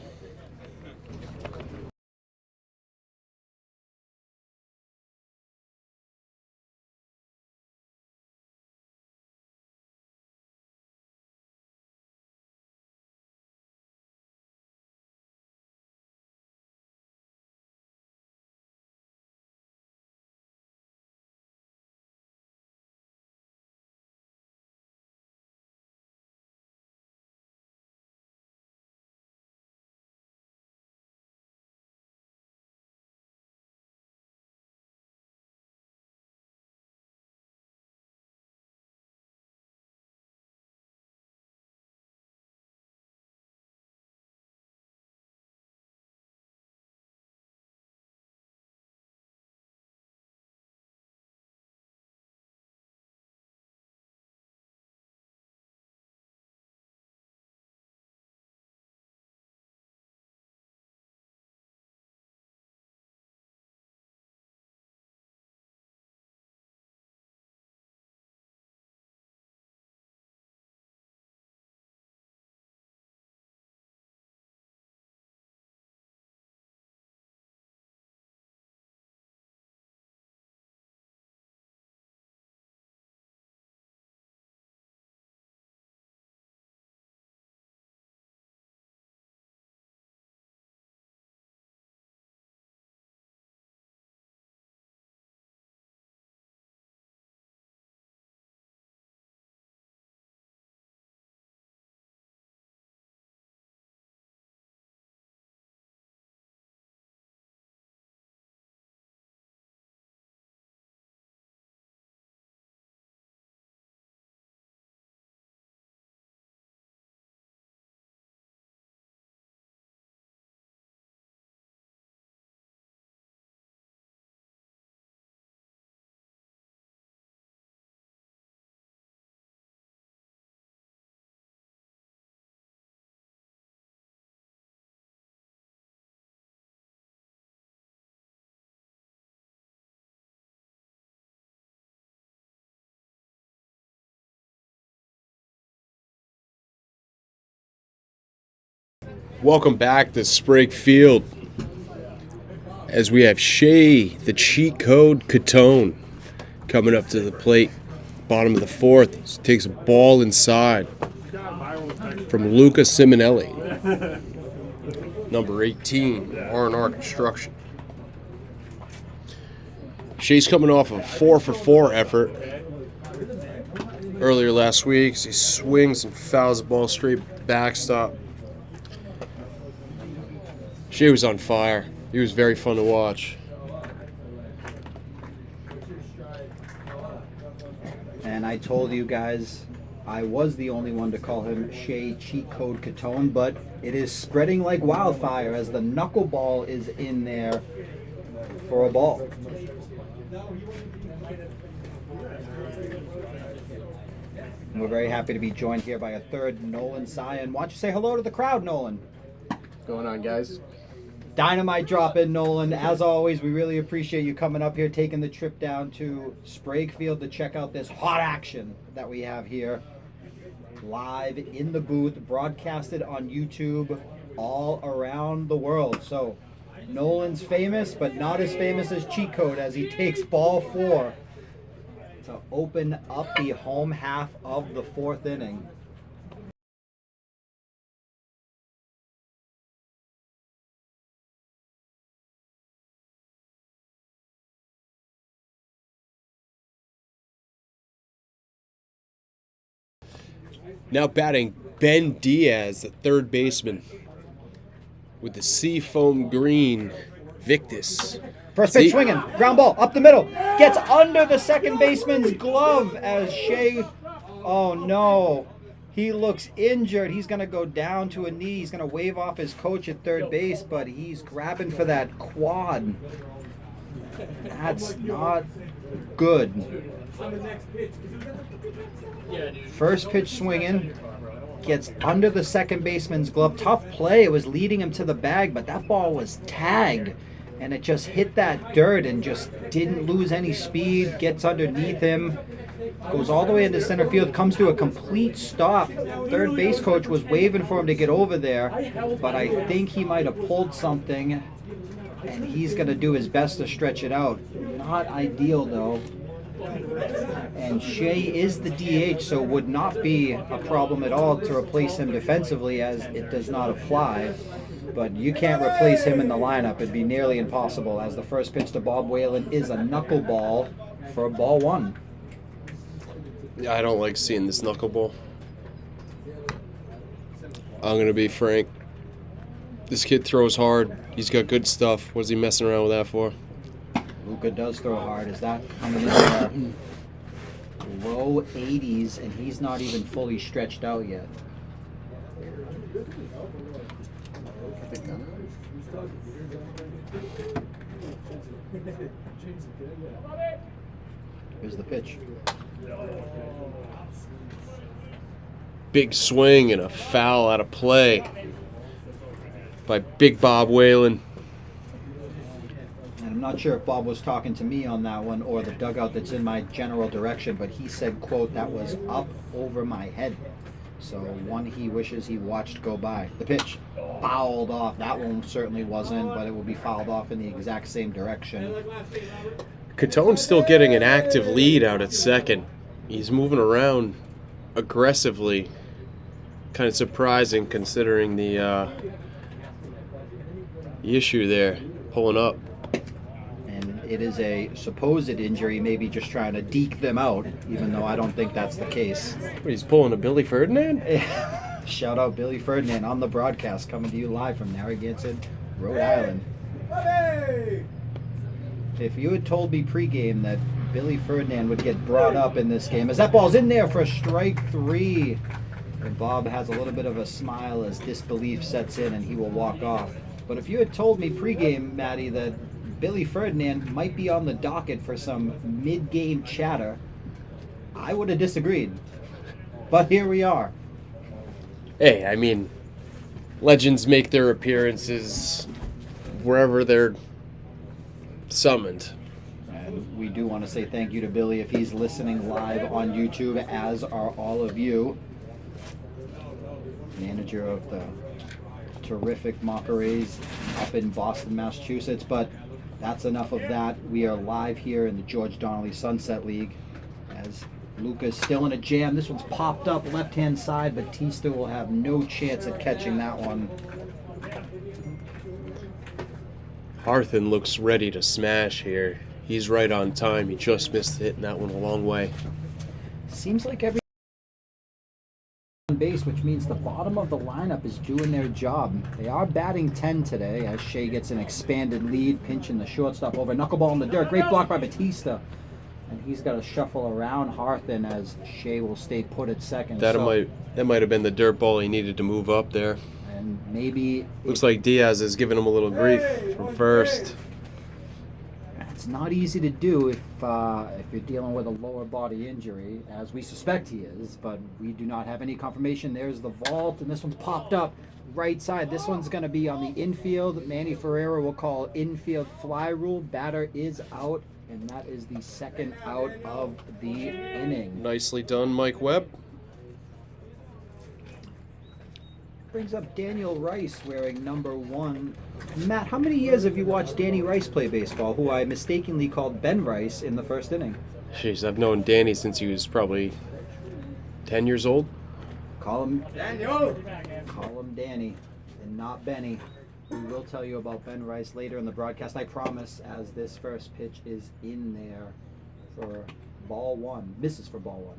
Welcome back to Sprague Field as we have Shea, the cheat code Catone, coming up to the plate. Bottom of the fourth. He takes a ball inside from Luca Simonelli. Number 18, R&R Construction. Shea's coming off a 4-for-4 effort earlier last week. He swings and fouls the ball straight backstop. Shea was on fire. He was very fun to watch. And I told you guys I was the only one to call him Shea Cheat Code Catone, but it is spreading like wildfire as the knuckleball is in there for a ball. And we're very happy to be joined here by a third Nolan Scion. Why don't you say hello to the crowd, Nolan? What's going on, guys? Dynamite drop in, Nolan. As always, we really appreciate you coming up here, taking the trip down to Sprague Field to check out this hot action that we have here. Live in the booth, broadcasted on YouTube all around the world. So, Nolan's famous, but not as famous as Cheat Code as he takes ball 4 to open up the home half of the 4th inning. Now batting Ben Diaz, the third baseman, with the seafoam green Victus. First pitch swinging, ground ball up the middle, gets under the second baseman's glove as Shea, oh no, he looks injured. He's going to go down to a knee. He's going to wave off his coach at third base, but he's grabbing for that quad. That's not good. First pitch swinging, gets under the second baseman's glove. Tough play. It was leading him to the bag, but that ball was tagged. And it just hit that dirt and just didn't lose any speed. Gets underneath him. Goes all the way into center field. Comes to a complete stop. Third base coach was waving for him to get over there. But I think he might have pulled something. And he's going to do his best to stretch it out. Not ideal, though. And Shea is the DH, so would not be a problem at all to replace him defensively, as it does not apply. But you can't replace him in the lineup. It'd be nearly impossible, as the first pitch to Bob Whalen is a knuckleball for ball 1. I don't like seeing this knuckleball. I'm going to be frank. This kid throws hard. He's got good stuff. What's he messing around with that for? Luka does throw hard. Is that coming in there? Low 80s, and he's not even fully stretched out yet. Here's the pitch. Big swing and a foul out of play by Big Bob Whalen. And I'm not sure if Bob was talking to me on that one or the dugout that's in my general direction, but he said, quote, that was up over my head. So one he wishes he watched go by. The pitch fouled off. That one certainly wasn't, but it will be fouled off in the exact same direction. Catone's still getting an active lead out at second. He's moving around aggressively. Kind of surprising considering the issue there, pulling up. And it is a supposed injury, maybe just trying to deke them out, even though I don't think that's the case. He's pulling a Billy Ferdinand? Shout out Billy Ferdinand on the broadcast, coming to you live from Narragansett, Rhode Island. If you had told me pregame that Billy Ferdinand would get brought up in this game, as that ball's in there for strike 3, and Bob has a little bit of a smile as disbelief sets in and he will walk off. But if you had told me pregame, Matty, that Billy Ferdinand might be on the docket for some mid-game chatter, I would have disagreed. But here we are. Hey, I mean, legends make their appearances wherever they're summoned. And we do want to say thank you to Billy if he's listening live on YouTube, as are all of you. Manager of the terrific Mockeries up in Boston, Massachusetts. But that's enough of that. We are live here in the George Donnelly Sunset League as Luca's still in a jam. This one's popped up left-hand side. Batista will have no chance at catching that one. Harthen looks ready to smash here. He's right on time. He just missed hitting that one a long way. Seems like every on base, which means the bottom of the lineup is doing their job. They are batting 10 today as Shea gets an expanded lead, pinching the shortstop over. Knuckleball in the dirt. Great block by Batista. And he's got to shuffle around Harthen as Shea will stay put at second. That might have been the dirt ball he needed to move up there. And maybe looks like Diaz is giving him a little grief from first. It's not easy to do if you're dealing with a lower body injury, as we suspect he is, but we do not have any confirmation. There's the vault, and this one's popped up right side. This one's going to be on the infield. Manny Ferreira will call infield fly rule. Batter is out, and that is the second out of the inning. Nicely done, Mike Webb. Brings up Daniel Rice wearing number 1. Matt, how many years have you watched Danny Rice play baseball, who I mistakenly called Ben Rice in the first inning? Jeez, I've known Danny since he was probably 10 years old. Call him Daniel. Call him Danny and not Benny. We will tell you about Ben Rice later in the broadcast, I promise, as this first pitch is in there for ball 1. Misses for ball 1.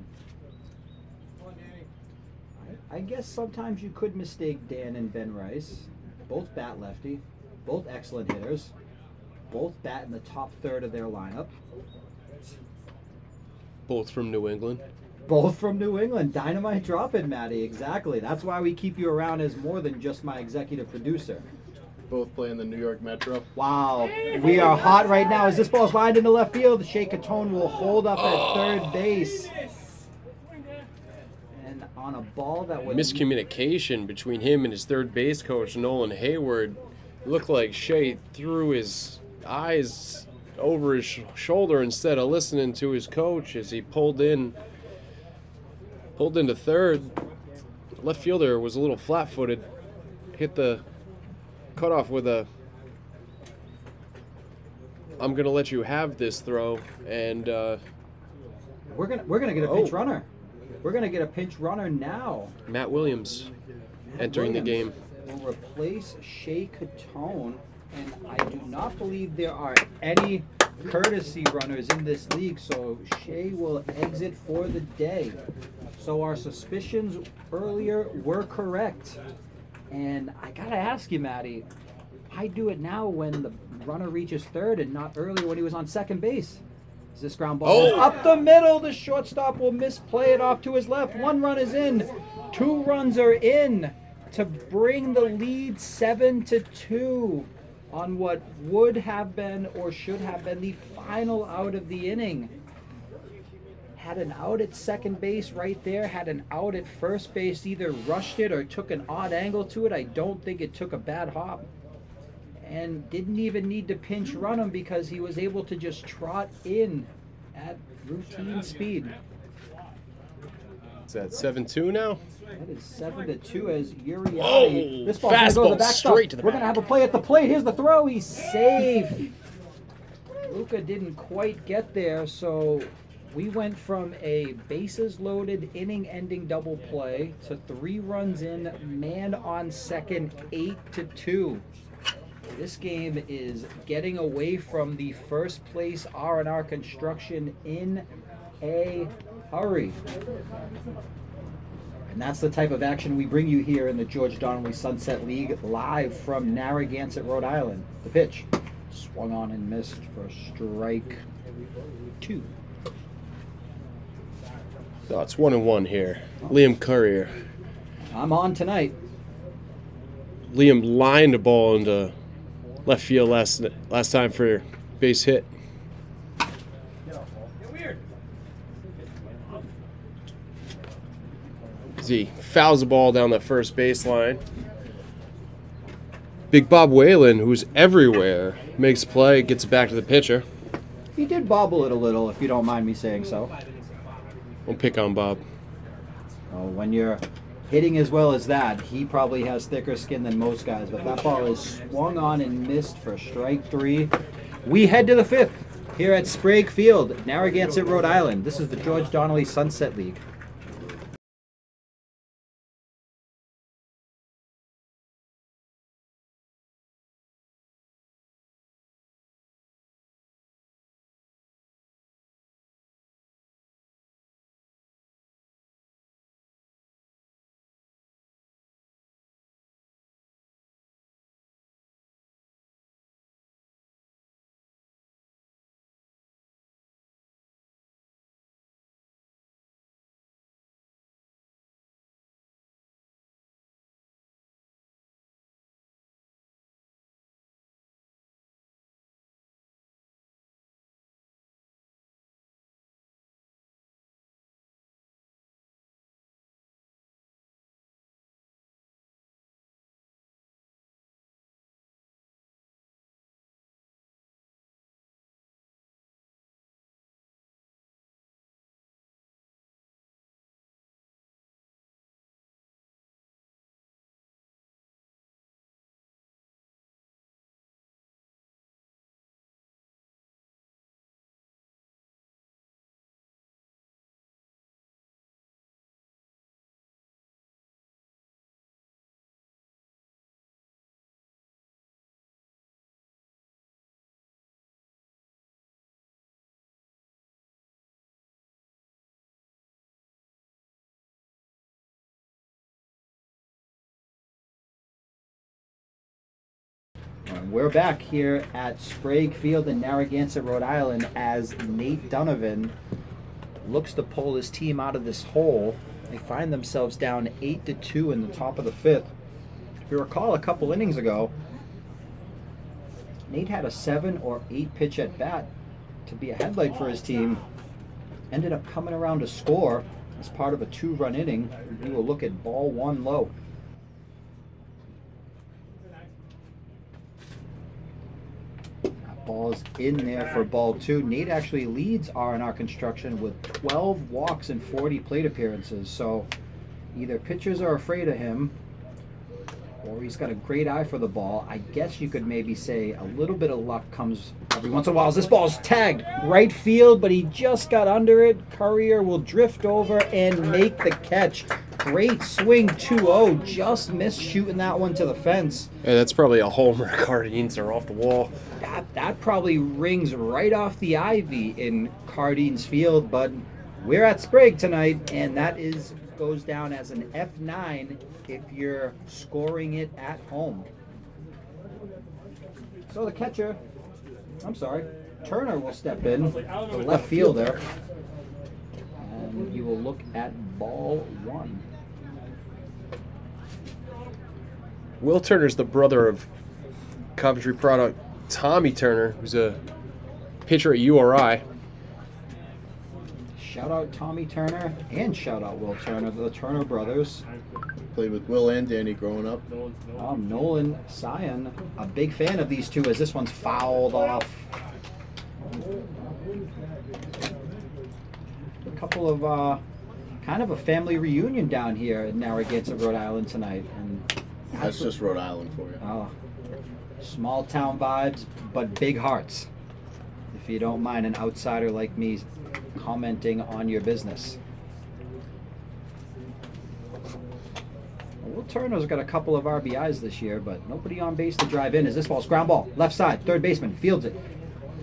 I guess sometimes you could mistake Dan and Ben Rice. Both bat lefty, both excellent hitters, both bat in the top third of their lineup. Both from New England. Both from New England. Dynamite drop-in, Matty. Exactly. That's why we keep you around as more than just my executive producer. Both play in the New York Metro. Wow. We are hot right now. As this ball's lined into left field, Shea Catone will hold up at third base. On a ball that would miscommunication between him and his third base coach, Nolan Hayward. It looked like Shea threw his eyes over his shoulder instead of listening to his coach as he pulled into third. Left fielder was a little flat-footed, hit the cutoff with a "I'm gonna let you have this" throw, and we're gonna get a pinch runner. We're going to get a pinch runner now. Matt Williams entering the game. Will replace Shea Catone, and I do not believe there are any courtesy runners in this league, so Shea will exit for the day. So our suspicions earlier were correct. And I got to ask you, Matty, why do it now when the runner reaches third and not earlier when he was on second base? Is this ground ball up the middle? The shortstop will misplay it off to his left. 1 run is in. 2 runs are in to bring the lead 7-2 on what would have been or should have been the final out of the inning. Had an out at second base right there. Had an out at first base. Either rushed it or took an odd angle to it. I don't think it took a bad hop. And didn't even need to pinch run him because he was able to just trot in at routine speed. Is that 7-2 now? That is 7-2 as Uriarte. This ball's fastball gonna go to the backstop. straight to the We're gonna back. have a play at the plate. Here's the throw. He's safe. Luca didn't quite get there, so we went from a bases loaded, inning-ending double play to 3 runs in, man on second, 8-2. This game is getting away from the first place R&R construction in a hurry. And that's the type of action we bring you here in the George Donnelly Sunset League, live from Narragansett, Rhode Island. The pitch swung on and missed for strike 2. So it's 1-1 here. Liam Courier. I'm on tonight. Liam lined the ball into left field last time for base hit. As he fouls the ball down the first baseline. Big Bob Whalen, who's everywhere, makes play, gets it back to the pitcher. He did bobble it a little, if you don't mind me saying so. Don't pick on Bob. When you're hitting as well as that. He probably has thicker skin than most guys, but that ball is swung on and missed for strike 3. We head to the 5th here at Sprague Field, Narragansett, Rhode Island. This is the George Donnelly Sunset League. We're back here at Sprague Field in Narragansett, Rhode Island, as Nate Donovan looks to pull his team out of this hole. They find themselves down 8-2 in the top of the 5th. If you recall, a couple innings ago, Nate had a 7 or 8 pitch at bat to be a headlight for his team. Ended up coming around to score as part of a 2-run inning. We will look at ball 1 low. Ball's in there for ball 2. Nate actually leads R&R Construction with 12 walks and 40 plate appearances. So either pitchers are afraid of him or he's got a great eye for the ball. I guess you could maybe say a little bit of luck comes every once in a while. This ball's tagged right field, but he just got under it. Courier will drift over and make the catch. Great swing, 2-0. Just missed shooting that one to the fence. Yeah, that's probably a homer. Cardines are off the wall. That probably rings right off the ivy in Cardines Field, but we're at Sprague tonight, and that goes down as an F9 if you're scoring it at home. So the catcher, Turner will step in, the left fielder, and you will look at ball 1. Will Turner's the brother of Coventry product Tommy Turner, who's a pitcher at URI. Shout out Tommy Turner and shout out Will Turner, the Turner brothers. Played with Will and Danny growing up. Nolan Sion, a big fan of these two as this one's fouled off. A couple of kind of a family reunion down here in Narragansett, Rhode Island tonight. And That's just Rhode Island for you. Small town vibes, but big hearts. If you don't mind an outsider like me commenting on your business. Will Turner's got a couple of RBIs this year, but nobody on base to drive in as this ball's ground ball. Left side, third baseman fields it.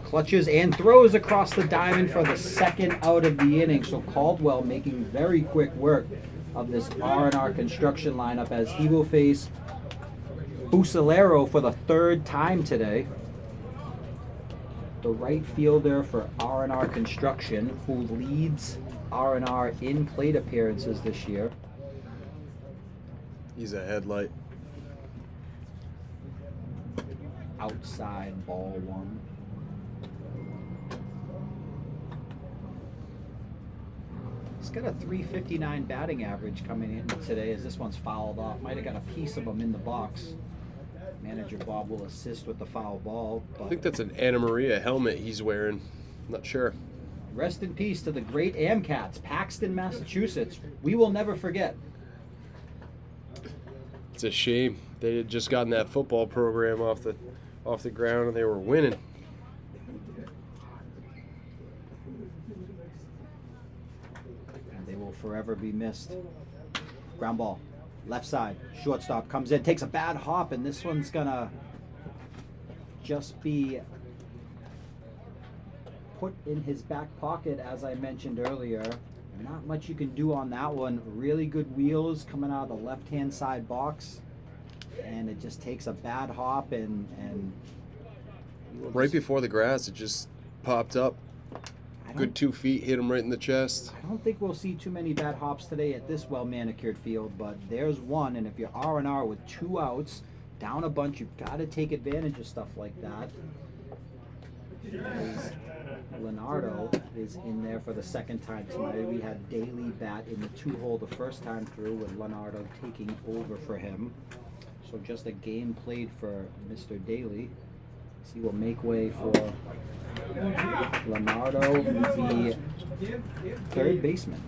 Clutches and throws across the diamond for the 2nd out of the inning. So Caldwell making very quick work of this R&R Construction lineup as he will face Bucalero for the 3rd time today. The right fielder for R&R Construction, who leads R&R in plate appearances this year. He's a headlight. Outside ball 1. He's got a .359 batting average coming in today as this one's fouled off. Might have got a piece of him in the box. Manager Bob will assist with the foul ball. I think that's an Anna Maria helmet he's wearing. I'm not sure. Rest in peace to the great Amcats, Paxton, Massachusetts. We will never forget. It's a shame. They had just gotten that football program off the ground and they were winning. And they will forever be missed. Ground ball. Left side. Shortstop comes in, takes a bad hop, and this one's gonna just be put in his back pocket, as I mentioned earlier. Not much you can do on that one. Really good wheels coming out of the left-hand side box, and it just takes a bad hop and right before the grass, it just popped up. Good 2 feet, hit him right in the chest. I don't think we'll see too many bad hops today at this well-manicured field, but there's one, and if you're R&R with 2 outs, down a bunch, you've got to take advantage of stuff like that. As Leonardo is in there for the second time tonight. We had Daly bat in the 2-hole the first time through, with Leonardo taking over for him. So just a game played for Mr. Daly. He will make way for Leonardo, the third baseman.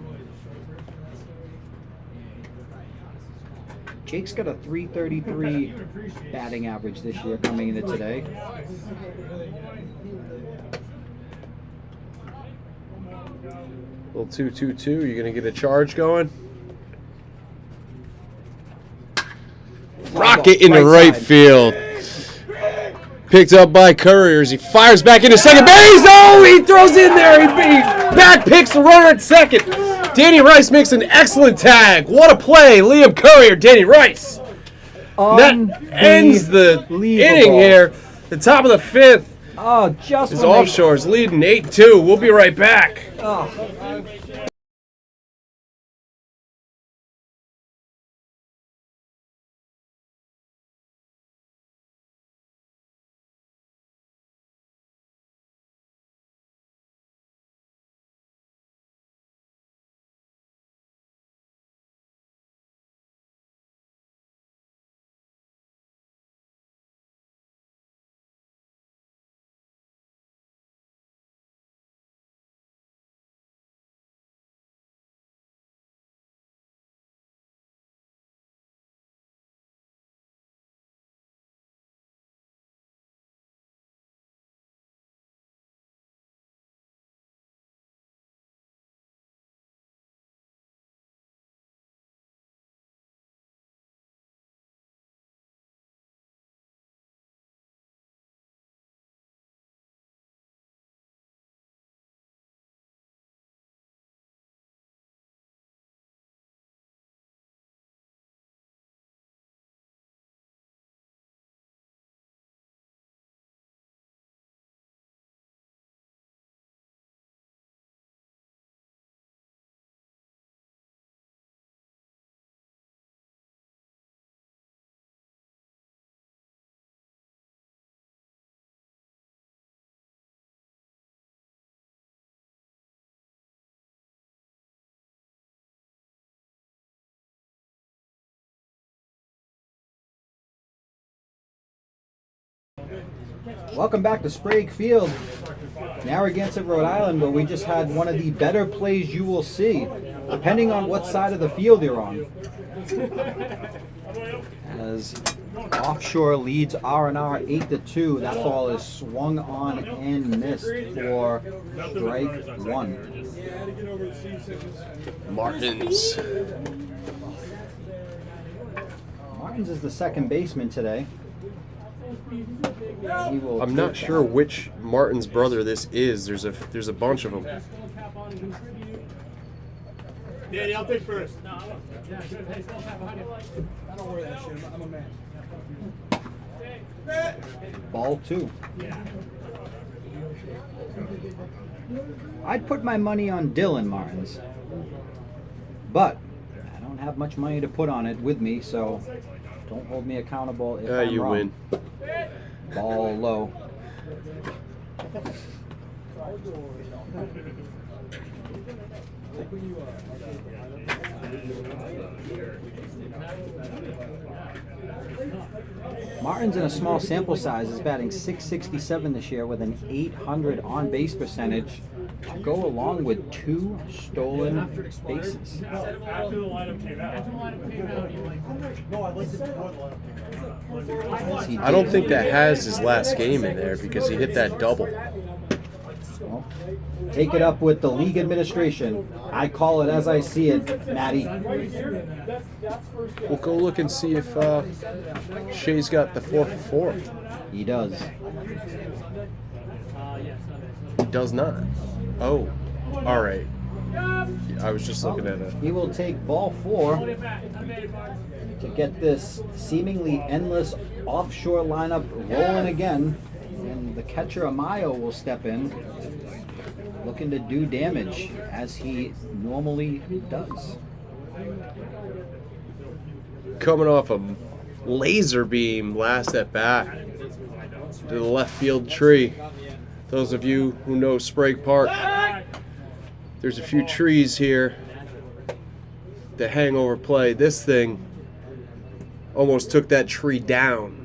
Jake's got a .333 batting average this year coming into today. Little 2-2-2. You're going to get a charge going? Rocket into right field. Picked up by Couriers. He fires back into second base. Oh, he throws in there. He back picks the runner at second. Danny Rice makes an excellent tag. What a play. Liam Courier, Danny Rice. That ends the inning here. The top of the 5th. Oh, just is Offshore's leading 8-2. We'll be right back. Oh. Welcome back to Sprague Field, Narragansett, Rhode Island, where we just had one of the better plays you will see, depending on what side of the field you're on. As Offshore leads R&R 8-2, that ball is swung on and missed for strike 1. Martins. Martins is the second baseman today. I'm not sure which Martin's brother this is. There's a bunch of them. Danny, I'll take first. I don't worry that shit. I'm a man. Ball 2. I'd put my money on Dylan Martins, but I don't have much money to put on it with me, so don't hold me accountable if I'm you wrong. win. Ball low. Martin's in a small sample size is batting .667 this year with an .800 on-base percentage. to go along with 2 stolen bases. After the lineup came out. No, I listened before the lineup came out. I don't think that has his last game in there because he hit that double. Well, take it up with the league administration. I call it as I see it, Matty. We'll go look and see if Shea's got the 4 for 4. He does. He does not. Oh, all right. I was just looking at it. He will take ball 4 to get this seemingly endless offshore lineup rolling again. And the catcher Amayo will step in, looking to do damage as he normally does. Coming off a laser beam last at bat to the left field tree. Those of you who know Sprague Park, there's a few trees here that hang over play. This thing almost took that tree down.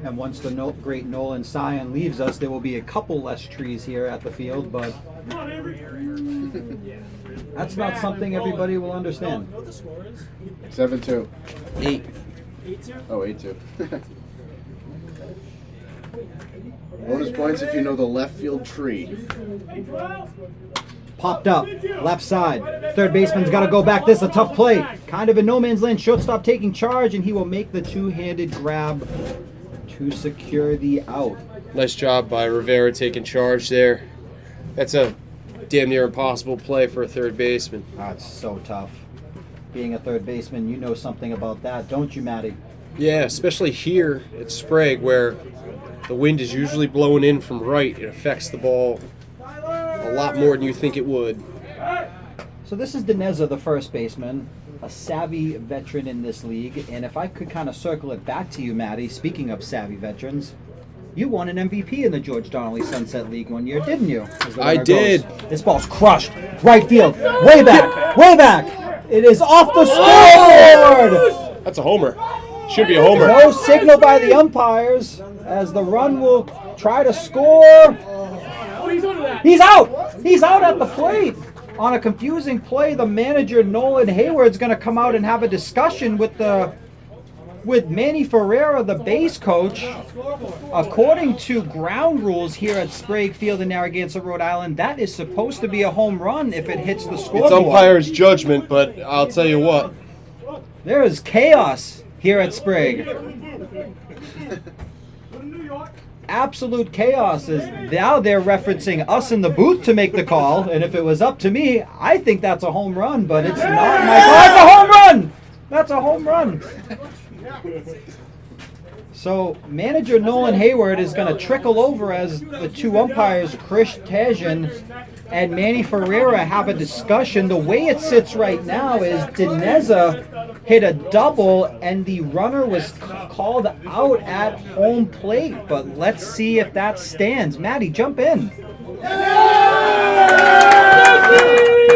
And once the great Nolan Sion leaves us, there will be a couple less trees here at the field, but that's not something everybody will understand. 7-2. 8. Oh, 8-2. Bonus points if you know the left field tree. Popped up, left side. Third baseman's got to go back. This is a tough play. Kind of in no man's land. Shortstop taking charge, and he will make the two-handed grab to secure the out. Nice job by Rivera taking charge there. That's a damn near impossible play for a third baseman. Ah, it's so tough. Being a third baseman, you know something about that, don't you, Matty? Yeah, especially here at Sprague where the wind is usually blowing in from right. It affects the ball a lot more than you think it would. So this is Dineza, the first baseman, a savvy veteran in this league. And if I could kind of circle it back to you, Matty, speaking of savvy veterans, you won an MVP in the George Donnelly Sunset League one year, didn't you? I did. This ball's crushed. Right field. Way back. Way back. It is off the scoreboard. That's a homer. Should be a homer. No signal by the umpires as the run will try to score. He's out. He's out at the plate. On a confusing play, the manager, Nolan Hayward's going to come out and have a discussion with Manny Ferreira, the base coach. According to ground rules here at Sprague Field in Narragansett, Rhode Island, that is supposed to be a home run if it hits the scoreboard. It's umpire's judgment, but I'll tell you what. There is chaos here at Sprague. Absolute chaos. Is now they're referencing us in the booth to make the call, and if it was up to me, I think that's a home run, but it's not my call. That's a home run! That's a home run. So manager Nolan Hayward is going to trickle over as the two umpires, Chris Tajan and Manny Ferreira, have a discussion. The way it sits right now is Dineza hit a double and the runner was called out at home plate. But let's see if that stands. Matty, jump in.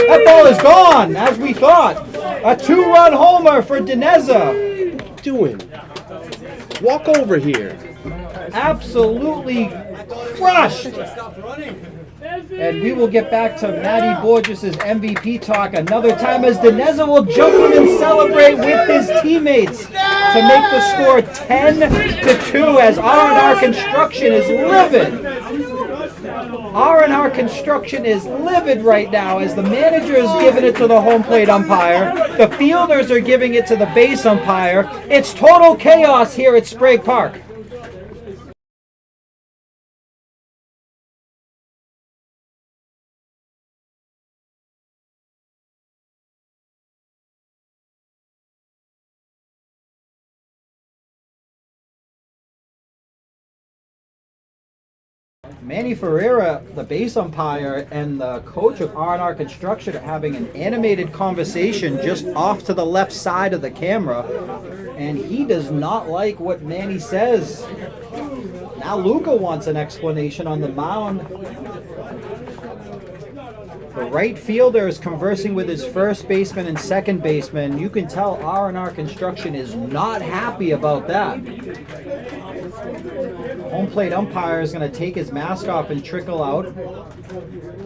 That ball is gone, as we thought. A 2-run homer for Dineza. What are you doing? Walk over here. Absolutely crushed. And we will get back to Matty Borges' MVP talk another time as Dineza will jump in and celebrate with his teammates to make the score 10-2 as R&R Construction is livid. R&R Construction is livid right now as the manager is giving it to the home plate umpire. The fielders are giving it to the base umpire. It's total chaos here at Sprague Park. Manny Ferreira, the base umpire, and the coach of R&R Construction are having an animated conversation just off to the left side of the camera, and he does not like what Manny says. Now Luca wants an explanation on the mound. The right fielder is conversing with his first baseman and second baseman. You can tell R&R Construction is not happy about that. Home plate umpire is going to take his mask off and trickle out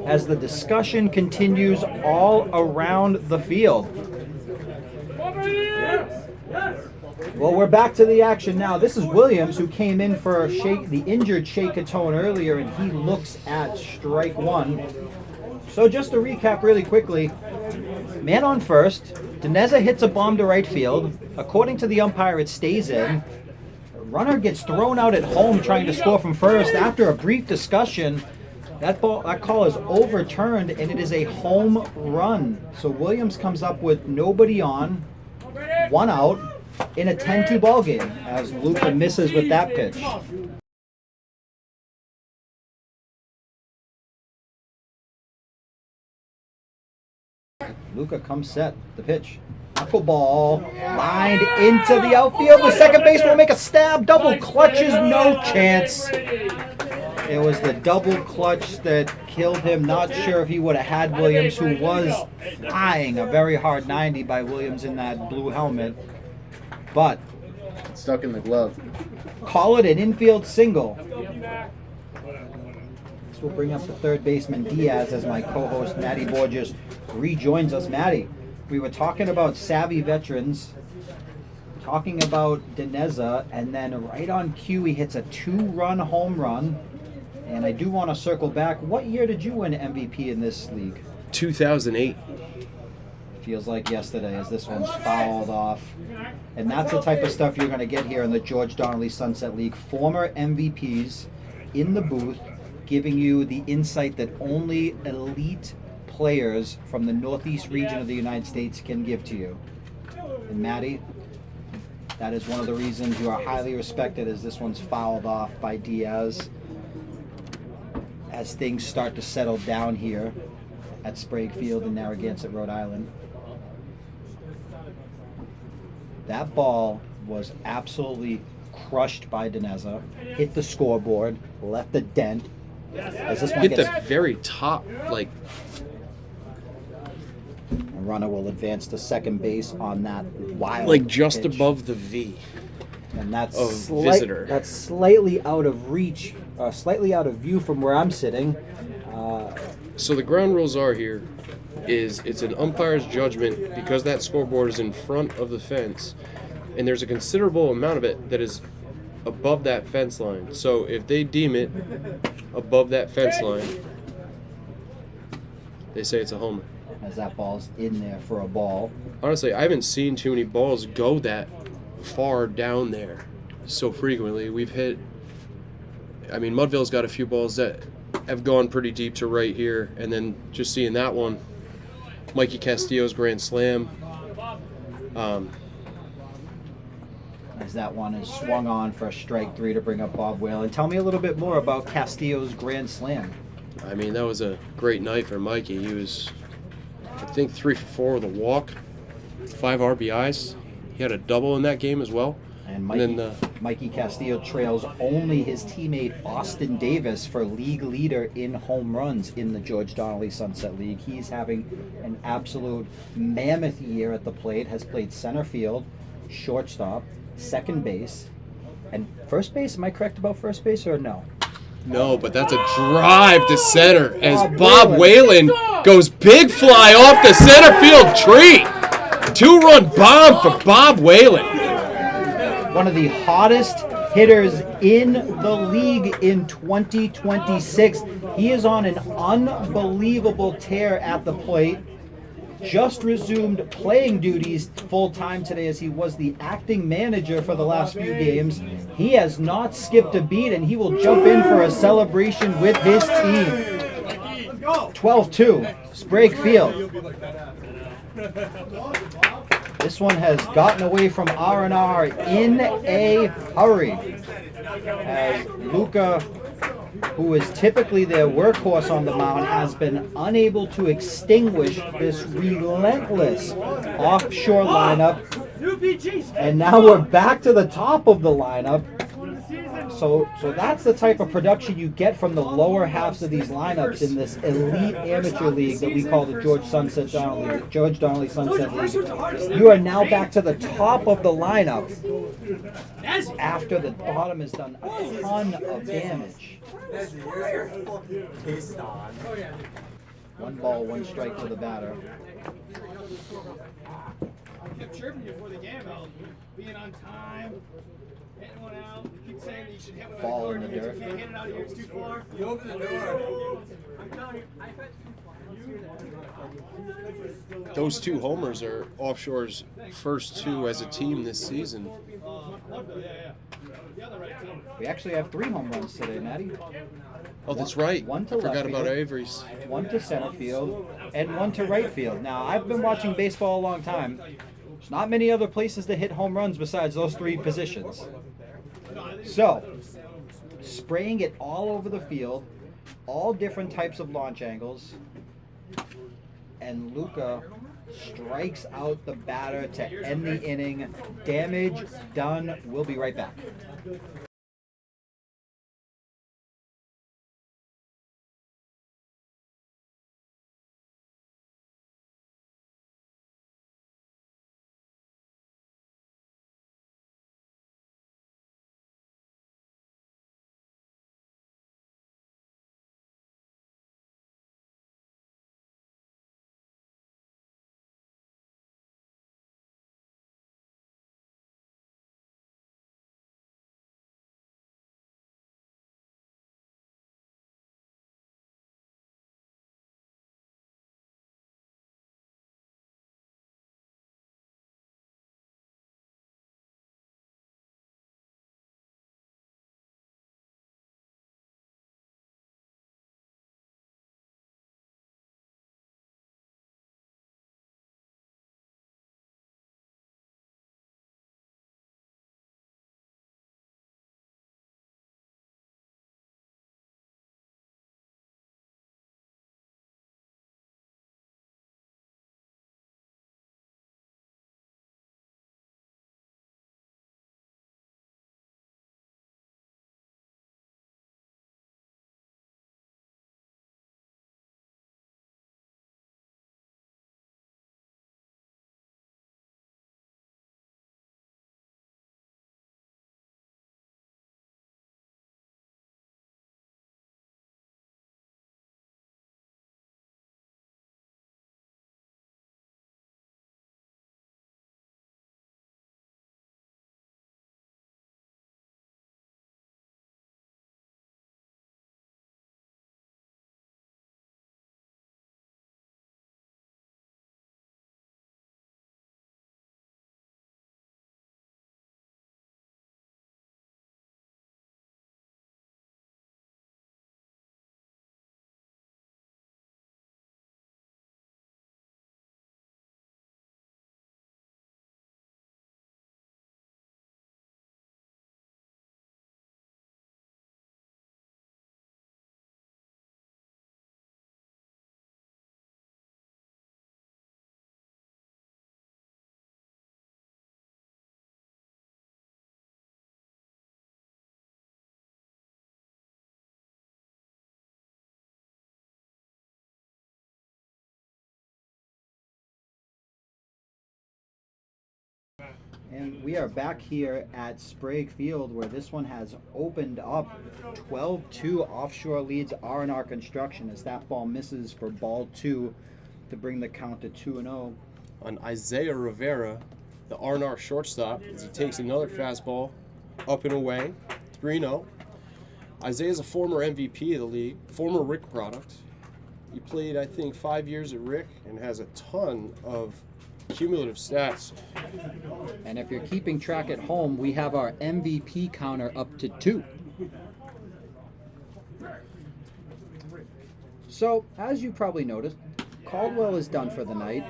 as the discussion continues all around the field. Well, we're back to the action now. This is Williams, who came in for the injured Shea Catone earlier, and he looks at strike one. So just to recap really quickly, man on first, Dineza hits a bomb to right field. According to the umpire, it stays in. Runner gets thrown out at home trying to score from first. After a brief discussion, that call is overturned, and it is a home run. So Williams comes up with nobody on, one out, in a 10-2 ball game as Luca misses with that pitch. Luca comes set, the pitch. Knuckleball lined into the outfield. The second baseman will make a stab. Double clutches, no chance. It was the double clutch that killed him. Not sure if he would have had Williams, who was flying a very hard 90 by Williams in that blue helmet. But It's stuck in the glove. call it an infield single. This will bring up the third baseman Diaz as my co-host Matty Borges rejoins us. Matty, we were talking about savvy veterans, talking about Dineza, and then right on cue he hits a 2-run home run. And I do want to circle back. What year did you win MVP in this league? 2008. Feels like yesterday as this one's fouled off. And that's the type of stuff you're going to get here in the George Donnelly Sunset League. Former MVPs in the booth giving you the insight that only elite players from the Northeast region of the United States can give to you. And Matty, that is one of the reasons you are highly respected, as this one's fouled off by Diaz. As things start to settle down here at Sprague Field in Narragansett, Rhode Island. That ball was absolutely crushed by Dineza, hit the scoreboard, left a dent. As this one Hit gets, the very top, like, a runner will advance to second base on that wild like just pitch. above the V. And that's of visitor. That's slightly out of reach, slightly out of view from where I'm sitting. So the ground rules are here is it's an umpire's judgment because that scoreboard is in front of the fence, and there's a considerable amount of it that is above that fence line. So if they deem it above that fence line, they say it's a homer. As that ball's in there for a ball. Honestly, I haven't seen too many balls go that far down there so frequently. We've hit, I mean, Mudville's got a few balls that have gone pretty deep to right here, and then just seeing that one, Mikey Castillo's grand slam. As that one is swung on for a strike 3 to bring up Bob Whalen. Tell me a little bit more about Castillo's grand slam. I mean, that was a great night for Mikey. He was, I think, 3 for 4 with a walk, 5 RBIs. He had a double in that game as well. And then Mikey Castillo trails only his teammate Austin Davis for league leader in home runs in the George Donnelly Sunset League. He's having an absolute mammoth year at the plate, has played center field, shortstop, second base, and first base. Am I correct about first base or no? No, but that's a drive to center as Bob Bob Whalen goes big fly off the center field tree. 2-run bomb for Bob Whalen. One of the hottest hitters in the league in 2026. He is on an unbelievable tear at the plate. Just resumed playing duties full-time today as he was the acting manager for the last few games. He has not skipped a beat, and he will jump in for a celebration with his team. 12-2, Sprague Field. This one has gotten away from R&R in a hurry, as Luca, who is typically their workhorse on the mound, has been unable to extinguish this relentless offshore lineup. And now we're back to the top of the lineup. So that's the type of production you get from the lower halves of these lineups in this elite amateur league that we call the George Donnelly Sunset League. You are now back to the top of the lineup after the bottom has done a ton of damage. 1 ball, 1 strike to the batter. Kept chirping you before the game about being on time, hitting one out. You keep saying that you should hit one Ball out in the dirt. You can't hit it out here, it's too far. You open the door. I'm telling you, I bet Those 2 homers are Offshore's first 2 as a team this season. We actually have 3 home runs today, Matty. Oh, that's right. One to I forgot left about field. Avery's. 1 to center field, and 1 to right field. Now, I've been watching baseball a long time. There's not many other places to hit home runs besides those 3 positions. So, spraying it all over the field, all different types of launch angles, and Luca strikes out the batter to end the inning. Damage done. We'll be right back. And we are back here at Sprague Field, where this one has opened up. 12-2 Offshore leads R&R Construction as that ball misses for ball 2 to bring the count to 2-0. On Isaiah Rivera, the R&R shortstop, as he takes another fastball up and away, 3-0. Isaiah's a former MVP of the league, former Rick product. He played, I think, 5 years at Rick and has a ton of cumulative stats. And if you're keeping track at home, we have our MVP counter up to 2. So, as you probably noticed, Caldwell is done for the night.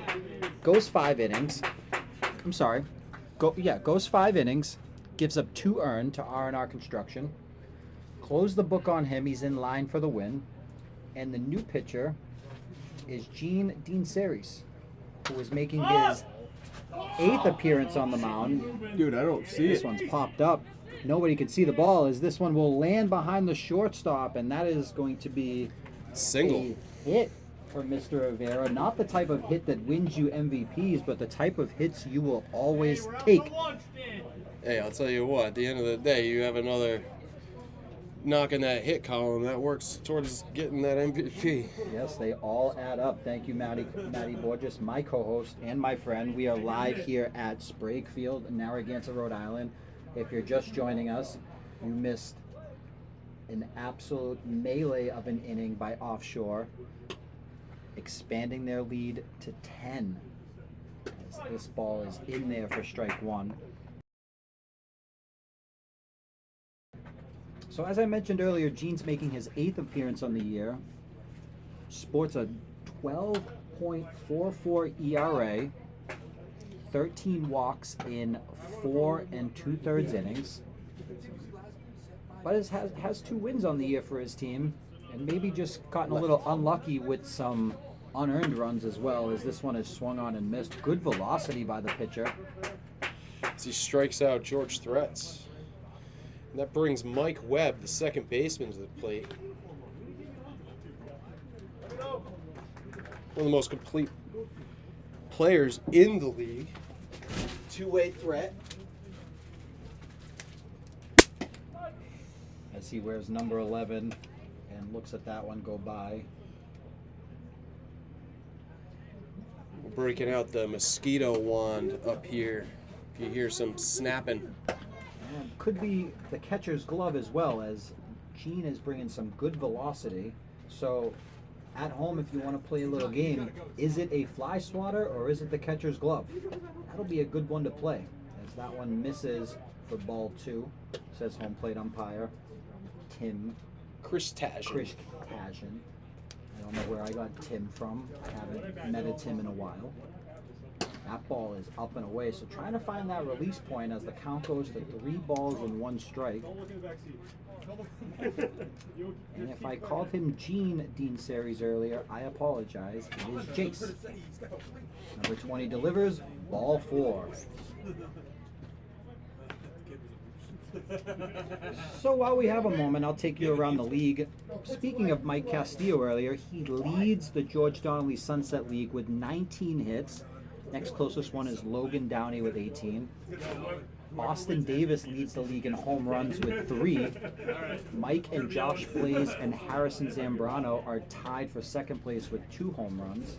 Goes 5 innings. Goes 5 innings. Gives up 2 earned to R&R Construction. Close the book on him. He's in line for the win. And the new pitcher is Gene Dean-Series, who is making his 8th appearance on the mound. Dude, I don't see This one's popped up. nobody can see the ball, as this one will land behind the shortstop, and that is going to be Single. a hit for Mr. Rivera. Not the type of hit that wins you MVPs, but the type of hits you will always take. Hey, I'll tell you what, at the end of the day, you have another knock in that hit column. That works towards getting that MVP. Yes, they all add up. Thank you, Maddie Borges, my co-host and my friend. We are live here at Sprague Field in Narragansett, Rhode Island. If you're just joining us, you missed an absolute melee of an inning by Offshore, expanding their lead to 10. As this ball is in there for strike one. So as I mentioned earlier, Gene's making his 8th appearance on the year. Sports a 12.44 ERA, 13 walks in 4 2/3 innings. But has 2 wins on the year for his team, and maybe just gotten a little unlucky with some unearned runs as well, as this one is swung on and missed. Good velocity by the pitcher. As he strikes out George Threats. And that brings Mike Webb, the second baseman, to the plate. One of the most complete players in the league. Two-way threat. As he wears number 11 and looks at that one go by. We're breaking out the mosquito wand up here. If you hear some snapping. And could be the catcher's glove as well, as Gene is bringing some good velocity. So at home, if you want to play a little game, is it a fly swatter or is it the catcher's glove? That'll be a good one to play, as that one misses for ball 2, says home plate umpire Chris Tashin. I don't know where I got Tim from. I haven't met a Tim in a while. That ball is up and away, so trying to find that release point as the count goes to 3 balls and 1 strike. And if I called him Gene Dean Series earlier, I apologize. It is Jace. Number 20 delivers, ball 4. So while we have a moment, I'll take you around the league. Speaking of Mike Castillo earlier, he leads the George Donnelly Sunset League with 19 hits. Next closest one is Logan Downey with 18. Austin Davis leads the league in home runs with 3. Mike and Josh Blaze and Harrison Zambrano are tied for second place with 2 home runs.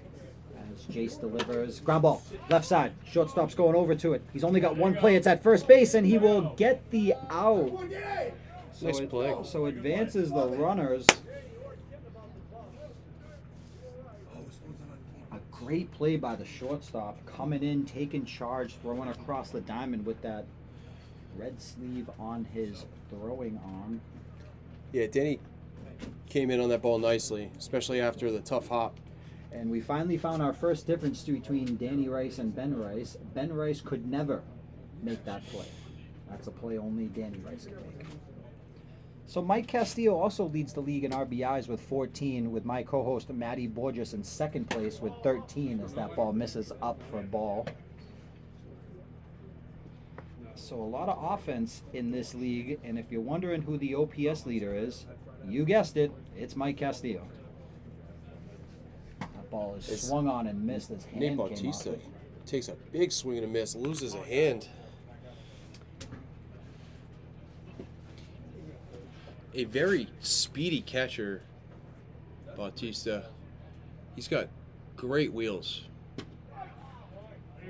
As Jace delivers, ground ball, left side, shortstop's going over to it. He's only got 1 play, it's at first base, and he will get the out. Nice play. So advances the runners. A great play by the shortstop, coming in, taking charge, throwing across the diamond with that red sleeve on his throwing arm. Yeah, Danny came in on that ball nicely, especially after the tough hop. And we finally found our first difference between Danny Rice and Ben Rice. Ben Rice could never make that play. That's a play only Danny Rice can make. So Mike Castillo also leads the league in RBIs with 14, with my co-host Maddie Borges in second place with 13, as that ball misses up for a ball. So a lot of offense in this league, and if you're wondering who the OPS leader is, you guessed it, it's Mike Castillo. Ball is swung on and missed. His hand Nate came Bautista off. takes a big swing and a miss, loses a hand. A very speedy catcher, Bautista. He's got great wheels.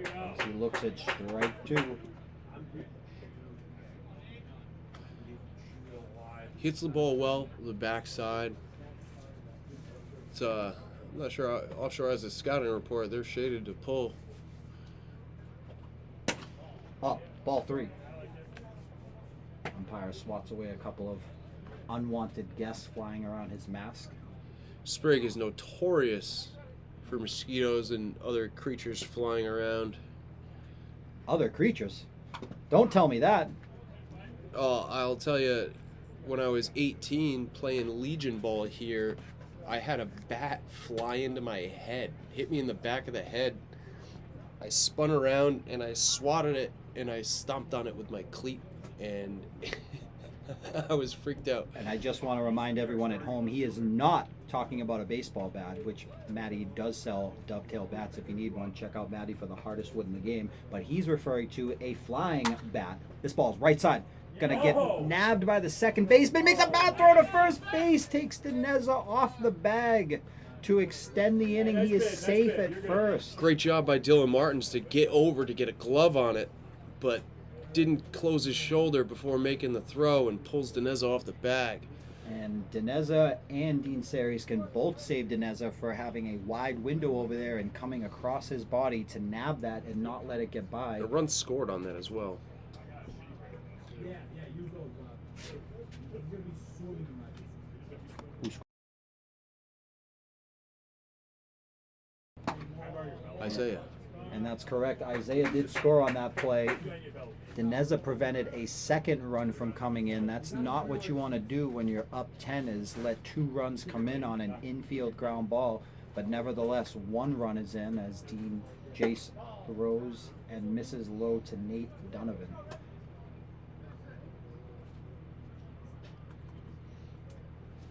As he looks at strike 2. Hits the ball well with the backside. It's I'm not sure how Offshore has a scouting report. They're shaded to pull. Up, ball 3. Umpire swats away a couple of unwanted guests flying around his mask. Sprague is notorious for mosquitoes and other creatures flying around. Other creatures? Don't tell me that. I'll tell you, when I was 18 playing Legion ball here, I had a bat fly into my head, hit me in the back of the head. I spun around and I swatted it and I stomped on it with my cleat. and I was freaked out. And I just want to remind everyone at home, he is not talking about a baseball bat, which Matty does sell dovetail bats. If you need one, check out Matty for the hardest wood in the game. But he's referring to a flying bat. This ball's right side. Gonna get nabbed by the second baseman. Makes a bad throw to first base. Takes Dineza off the bag to extend the inning. He is safe at first. Great job by Dylan Martins to get over to get a glove on it, but didn't close his shoulder before making the throw and pulls Dineza off the bag. And Dineza and Dean Series can both save Dineza for having a wide window over there and coming across his body to nab that and not let it get by. The run scored on that as well. Isaiah. And that's correct. Isaiah did score on that play. Dineza prevented a second run from coming in. That's not what you want to do when you're up 10, is let 2 runs come in on an infield ground ball. But nevertheless, 1 run is in as Dean Jace throws and misses low to Nate Donovan.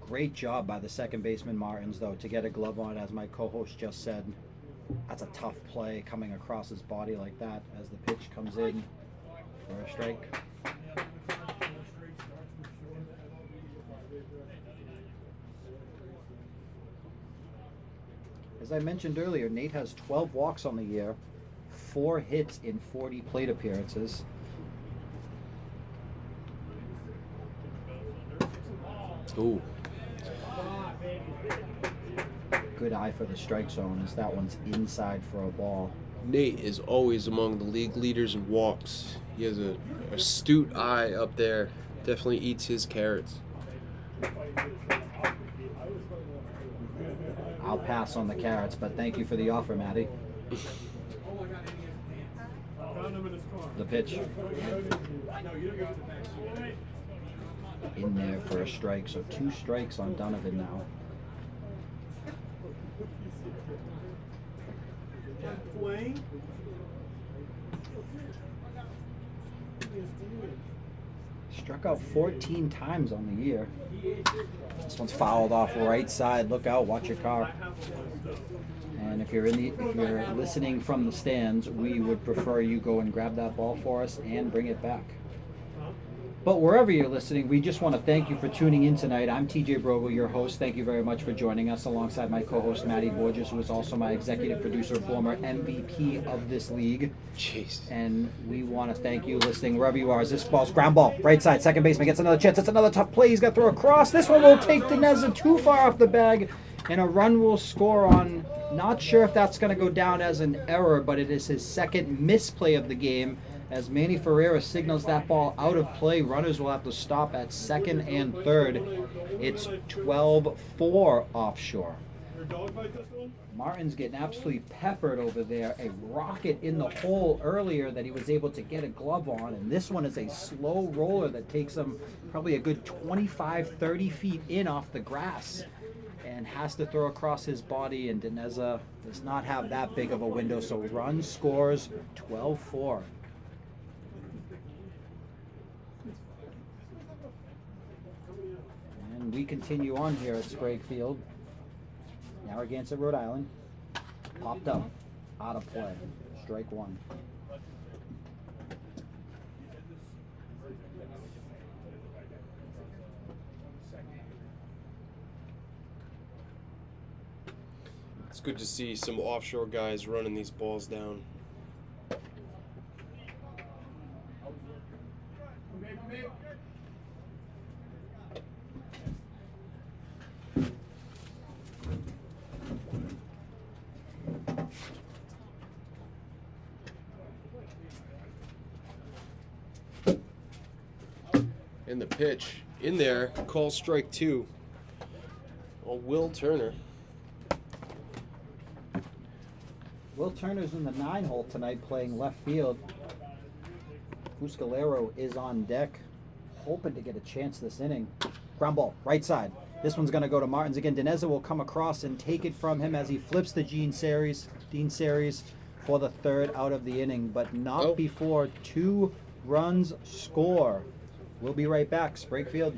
Great job by the second baseman Martins, though, to get a glove on, as my co-host just said. That's a tough play coming across his body like that as the pitch comes in for a strike. As I mentioned earlier, Nate has 12 walks on the year, 4 hits in 40 plate appearances. Ooh. Good eye for the strike zone as that one's inside for a ball. Nate is always among the league leaders in walks. He has a astute eye up there. Definitely eats his carrots. I'll pass on the carrots, but thank you for the offer, Matty. The pitch. In there for a strike, so 2 strikes on Donovan now. Struck out 14 times on the year. This one's fouled off right side. Look out! Watch your car. And if you're listening from the stands, we would prefer you go and grab that ball for us and bring it back. But wherever you're listening, we just want to thank you for tuning in tonight. I'm TJ Brogle, your host. Thank you very much for joining us, alongside my co-host Matty Borges, who is also my executive producer, former MVP of this league. Jeez. And we want to thank you listening wherever you are. As this ball's ground ball, right side, second baseman gets another chance. It's another tough play. He's got to throw across. This one will take Dineza too far off the bag, and a run will score on. Not sure if that's going to go down as an error, but it is his second misplay of the game. As Manny Ferreira signals that ball out of play, runners will have to stop at second and third. It's 12-4 offshore. Martin's getting absolutely peppered over there. A rocket in the hole earlier that he was able to get a glove on. And this one is a slow roller that takes him probably a good 25-30 feet in off the grass. And has to throw across his body. And Dineza does not have that big of a window. So run scores 12-4. We continue on here at Sprague Field. Narragansett, Rhode Island. Popped up. Out of play. Strike 1. It's good to see some offshore guys running these balls down. And the pitch in there, call strike 2. Oh, Will Turner. Will Turner's in the 9-hole tonight playing left field. Fuscalero is on deck, hoping to get a chance this inning. Ground ball, right side. This one's going to go to Martins again. Dineza will come across and take it from him as he flips the Dean Series for the 3rd out of the inning, but not before 2 runs score. We'll be right back. Sprague Field.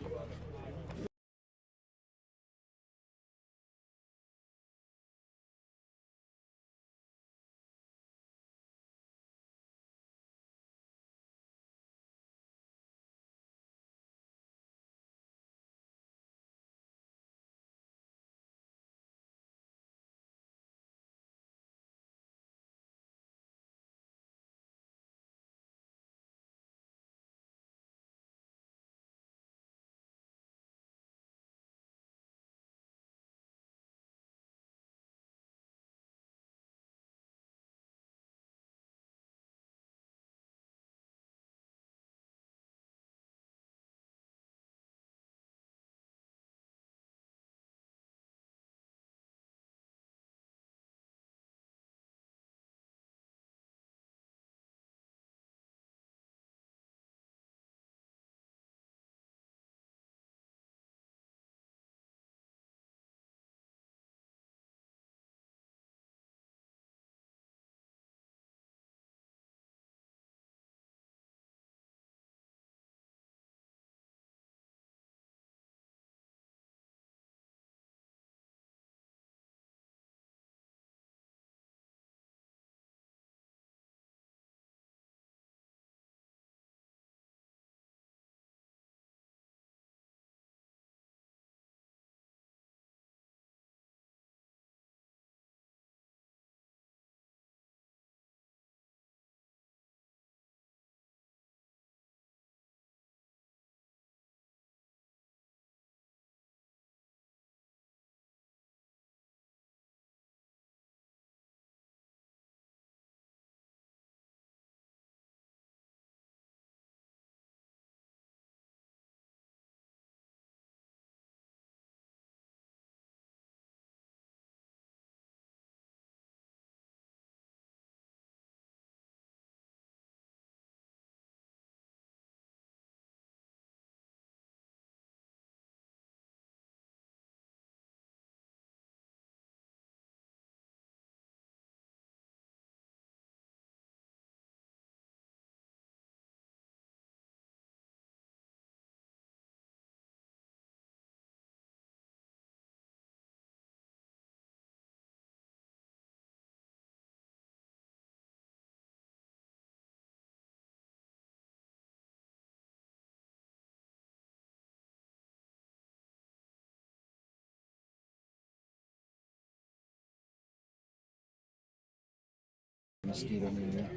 Mosquito area.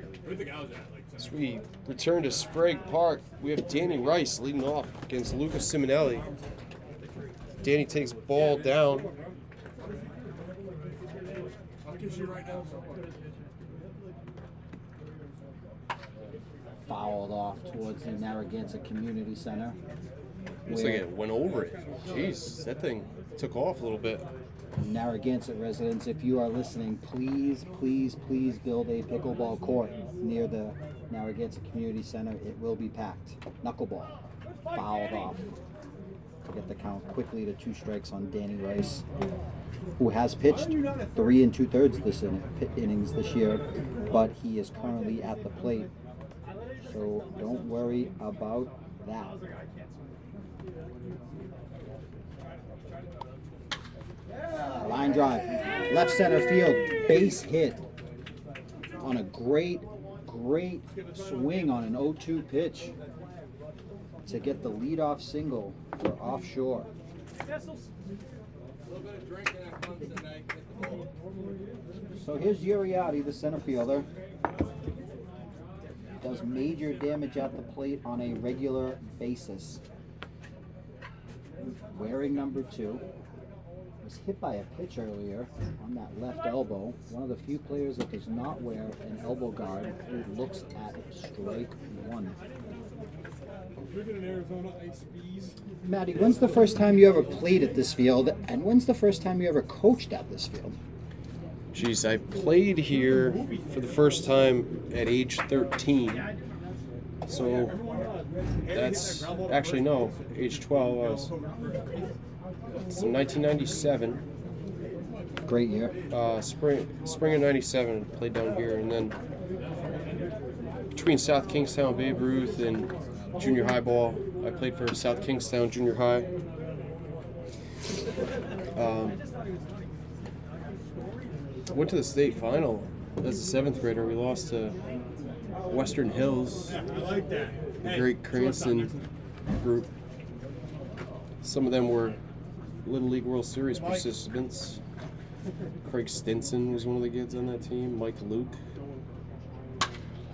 As we return to Sprague Park, we have Danny Rice leading off against Lucas Simonelli. Danny takes ball down. Fouled off towards the Narragansett Community Center. Looks like it went over it. Jeez, that thing took off a little bit. Narragansett residents, if you are listening, please, please, please build a pickleball court near the Narragansett Community Center. It will be packed. Knuckleball. Fouled off. To get the count quickly to 2 strikes on Danny Rice, who has pitched 3 2/3 this innings this year, but he is currently at the plate. So don't worry about that. Line drive, left center field, base hit on a great swing on an 0-2 pitch to get the leadoff single for Offshore. So here's Uriarty, the center fielder. Does major damage at the plate on a regular basis. Wearing number 2. Was hit by a pitch earlier on that left elbow. One of the few players that does not wear an elbow guard who looks at strike 1. Maddie, when's the first time you ever played at this field, and when's the first time you ever coached at this field? Jeez, I played here for the first time at age 13. So that's actually no, age 12. I was so 1997. Great year. Spring of '97. Played down here, and then between South Kingstown, Babe Ruth, and junior high ball. I played for South Kingstown Junior High. Went to the state final as a seventh grader. We lost to Western Hills, the great Cranston group. Some of them were Little League World Series participants. Craig Stinson was one of the kids on that team. Mike Luke.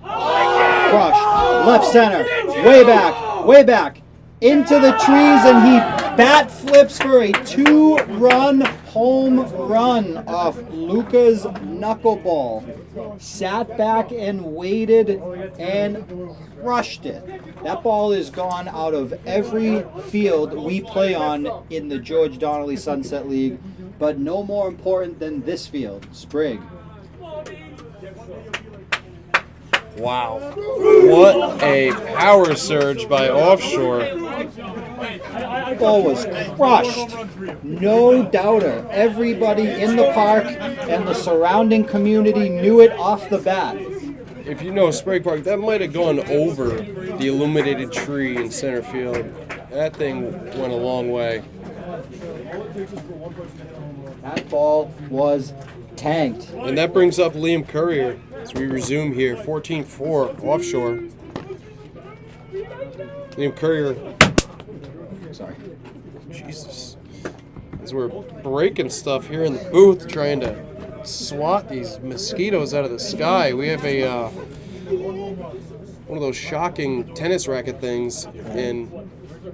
Crushed. Left center. Way back. Into the trees, and he bat flips for a 2-run home run off Luca's knuckleball. Sat back and waited and crushed it. That ball is gone out of every field we play on in the George Donnelly Sunset League, but no more important than this field, Sprague. Wow. What a power surge by Offshore. Ball was crushed. No doubter. Everybody in the park and the surrounding community knew it off the bat. If you know Sprague Park, that might have gone over the illuminated tree in center field. That thing went a long way. That ball was tanked. And that brings up Liam Courier as we resume here. 14-4 Offshore. Liam Courier. Sorry. Jesus. As we're breaking stuff here in the booth, trying to swat these mosquitoes out of the sky. We have a one of those shocking tennis racket things, and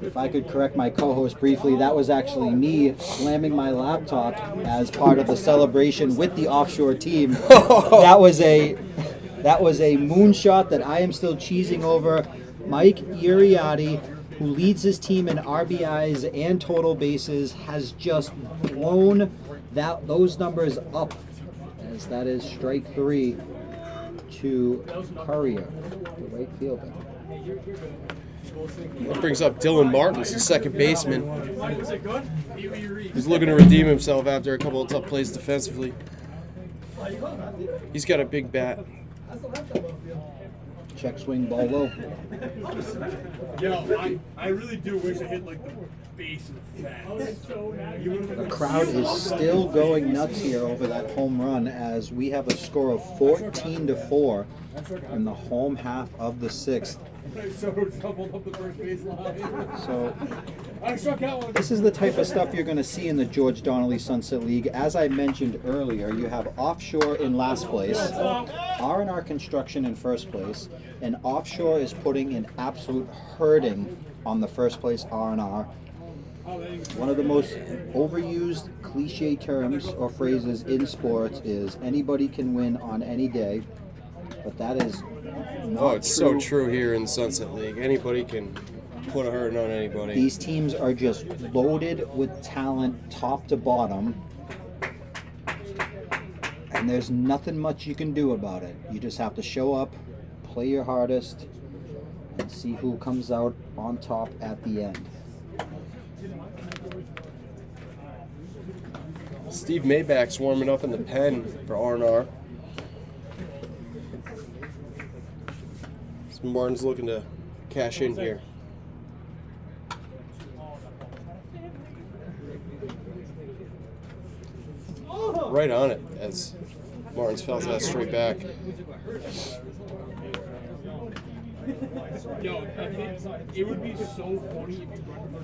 If I could correct my co-host briefly, that was actually me slamming my laptop as part of the celebration with the Offshore team. That was a moonshot that I am still cheesing over. Mike Uriardi, who leads his team in RBIs and total bases, has just blown those numbers up, as that is strike 3 to Courier, the right fielder. that brings up Dylan Martins, the second baseman. He's looking to redeem himself after a couple of tough plays defensively. He's got a big bat. Check swing, ball low. Yo, I really do wish I hit like the base of the fence. The crowd is still going nuts here over that home run, as we have a score of 14-4 in the home half of the 6th. So troubled up the first base line. So I struck out one. this is the type of stuff you're going to see in the George Donnelly Sunset League. As I mentioned earlier, you have Offshore in last place, R&R Construction in first place, and Offshore is putting an absolute hurting on the first place R&R. One of the most overused cliche terms or phrases in sports is anybody can win on any day, but that is not Oh, it's so true here in the Sunset League. Anybody can put a hurting on anybody. These teams are just loaded with talent top to bottom, and there's nothing much you can do about it. You just have to show up, play your hardest, and see who comes out on top at the end. Steve Maybach's warming up in the pen for R&R. Martin's looking to cash in here. Right on it as Martin's fouls that straight back. Yo, it would be so funny if you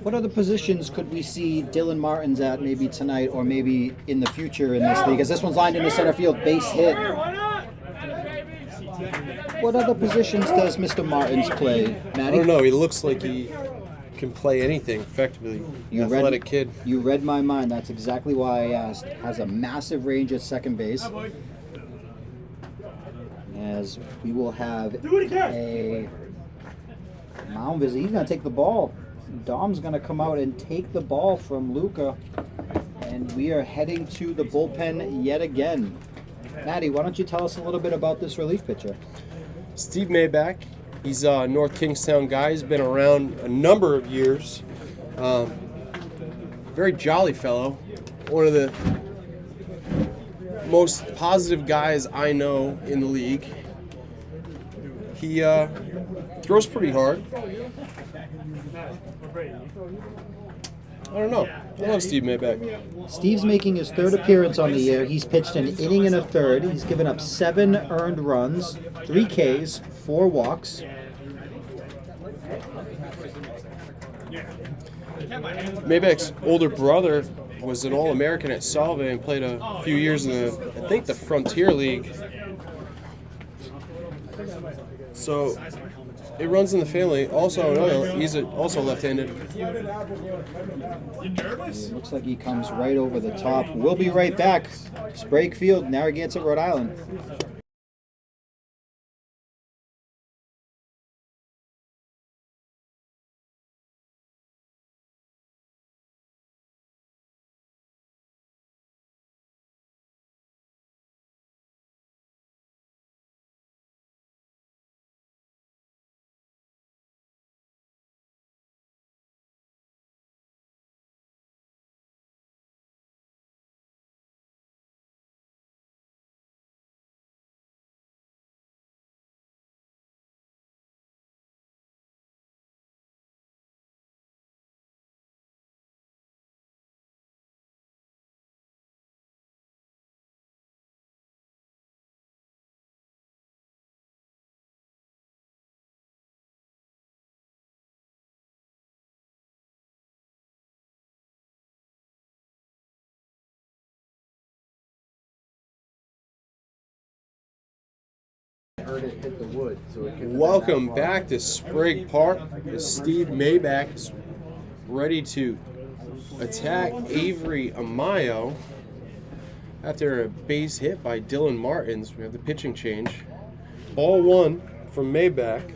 What other positions could we see Dylan Martins at maybe tonight or maybe in the future in this league? As this one's lined into center field, base hit. What other positions does Mr. Martins play, I Matty? don't know. He looks like he can play anything effectively. Athletic kid. You read my mind. That's exactly why I asked. Has a massive range at second base. As we will have a mound visit. He's going to take the ball. Dom's going to come out and take the ball from Luca. And we are heading to the bullpen yet again. Maddie, why don't you tell us a little bit about this relief pitcher? Steve Maybach. He's a North Kingstown guy. He's been around a number of years. Very jolly fellow. One of the most positive guys I know in the league. He throws pretty hard. I don't know. I love Steve Maybach. Steve's making his third appearance on the year. He's pitched an inning and a third. He's given up 7 earned runs, 3 Ks, 4 walks. Maybach's older brother was an All-American at Salve and played a few years in I think the Frontier League. So it runs in the family. Also, he's also left-handed. It looks like he comes right over the top. We'll be right back. Sprague Field, Narragansett, Rhode Island. Heard it hit the wood, so it couldn't have Welcome been that far. back to Sprague Park. As Steve Maybach is ready to attack Avery Amayo after a base hit by Dylan Martins. We have the pitching change. Ball 1 from Maybach.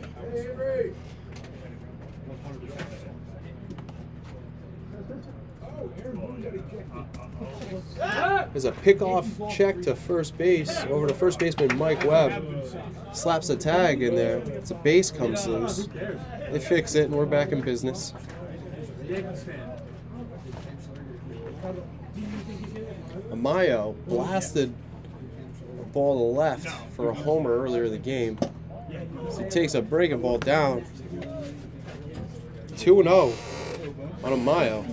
There's a pickoff check to first base over to first baseman Mike Webb. Slaps a tag in there. It's a base comes loose. They fix it and we're back in business. Amayo blasted a ball to left for a homer earlier in the game. So he takes a breaking ball down. 2-0 on Amayo.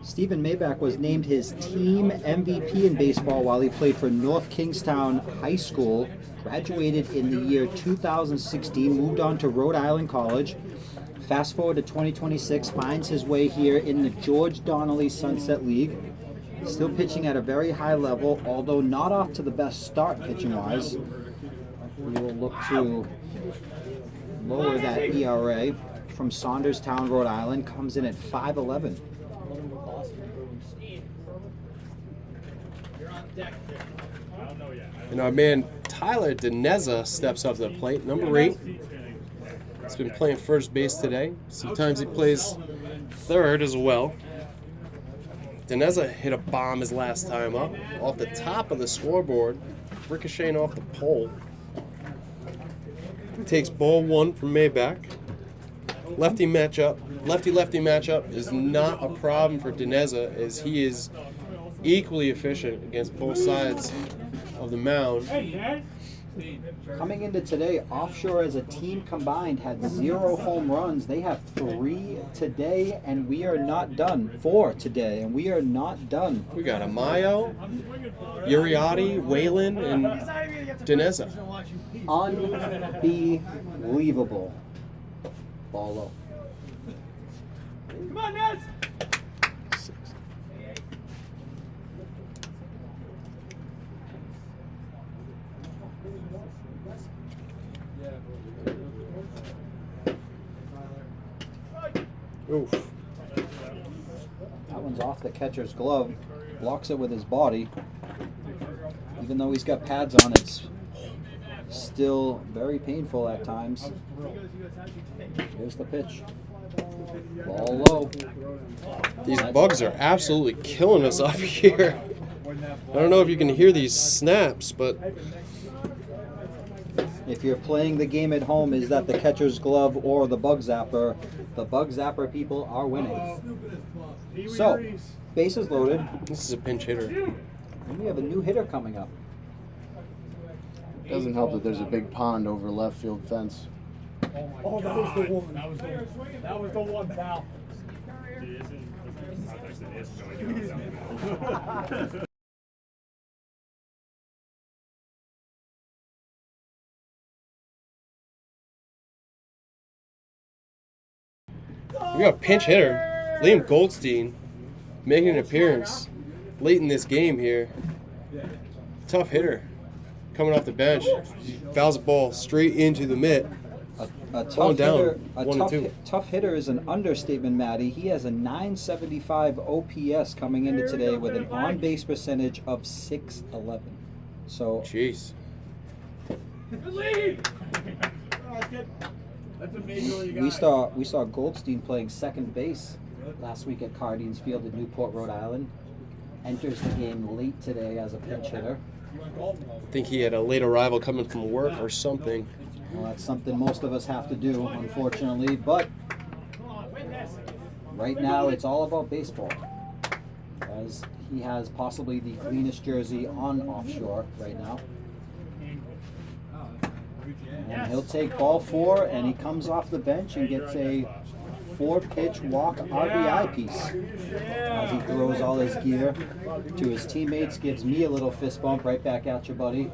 Stephen Maybach was named his team MVP in baseball while he played for North Kingstown High School, graduated in the year 2016, moved on to Rhode Island College. Fast forward to 2026, finds his way here in the George Donnelly Sunset League. Still pitching at a very high level, although not off to the best start pitching-wise. We will look to lower that ERA from Saunderstown, Rhode Island, comes in at 5.11. And our man Tyler Dineza steps up to the plate, number 8. He's been playing first base today. Sometimes he plays third as well. Dineza hit a bomb his last time up, off the top of the scoreboard, ricocheting off the pole. Takes ball 1 from Maybach. Lefty matchup is not a problem for Dineza, as he is equally efficient against both sides of the mound. Coming into today, Offshore as a team combined had 0 home runs. They have 3 today, and we are not done. 4 today, and we are not done. We got Amayo, Uriarte, Whalen, and Dineza. Unbelievable. Ball low. Come on, Nez! Oof. That one's off the catcher's glove. Blocks it with his body. Even though he's got pads on, it's still very painful at times. Here's the pitch. Ball low. These bugs are absolutely killing us up here. I don't know if you can hear these snaps, but If you're playing the game at home, is that the catcher's glove or the bug zapper? The bug zapper people are winning. So, bases loaded. this is a pinch hitter. And we have a new hitter coming up. Doesn't help that there's a big pond over left field fence. Oh, that was the one. That was the one, pal. We got a pinch hitter, Liam Goldstein, making an appearance late in this game here. Tough hitter, coming off the bench. Fouls the ball straight into the mitt. A Ball tough down, hitter. 1-2. Tough hitter is an understatement, Matty. He has a 975 OPS coming into today with an on-base percentage of .611. So Jeez. Good lead. That's a major league guy. we saw Goldstein playing second base last week at Cardines Field in Newport, Rhode Island. Enters the game late today as a pinch hitter. I think he had a late arrival coming from work or something. Well, that's something most of us have to do, unfortunately. But right now, it's all about baseball, as he has possibly the cleanest jersey on offshore right now. And he'll take ball 4, and he comes off the bench and gets a 4-pitch walk RBI piece as he throws all his gear to his teammates, gives me a little fist bump right back at you, buddy.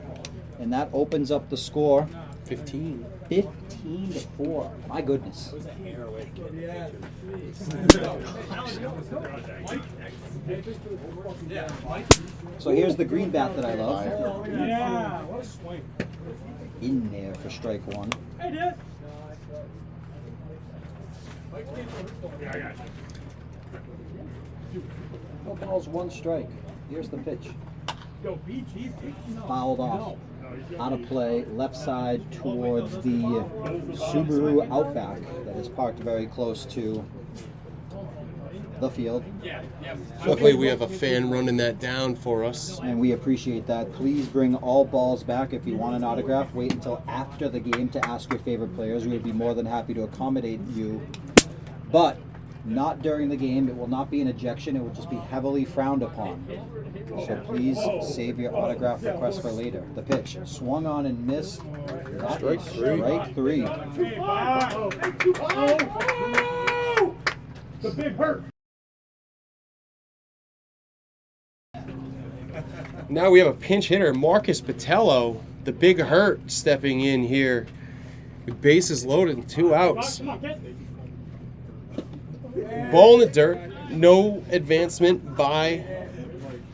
And that opens up the score. 15. 15-4. My goodness. So here's the green bat that I love. Yeah, what a swing. In there for strike 1. Hey, dude. No balls, 1 strike. Here's the pitch. Yo, BG's taking off. Fouled off. Out of play, left side towards the Subaru Outback that is parked very close to the field. Luckily, we have a fan running that down for us. And we appreciate that. Please bring all balls back. If you want an autograph, wait until after the game to ask your favorite players. We would be more than happy to accommodate you. But not during the game. It will not be an ejection. It will just be heavily frowned upon. So please save your autograph request for later. The pitch swung on and missed. That Strike is 3. Strike 3. The big hurt. Now we have a pinch hitter, Marcus Patello, the big hurt, stepping in here with bases loaded and 2 outs. Ball in the dirt, no advancement by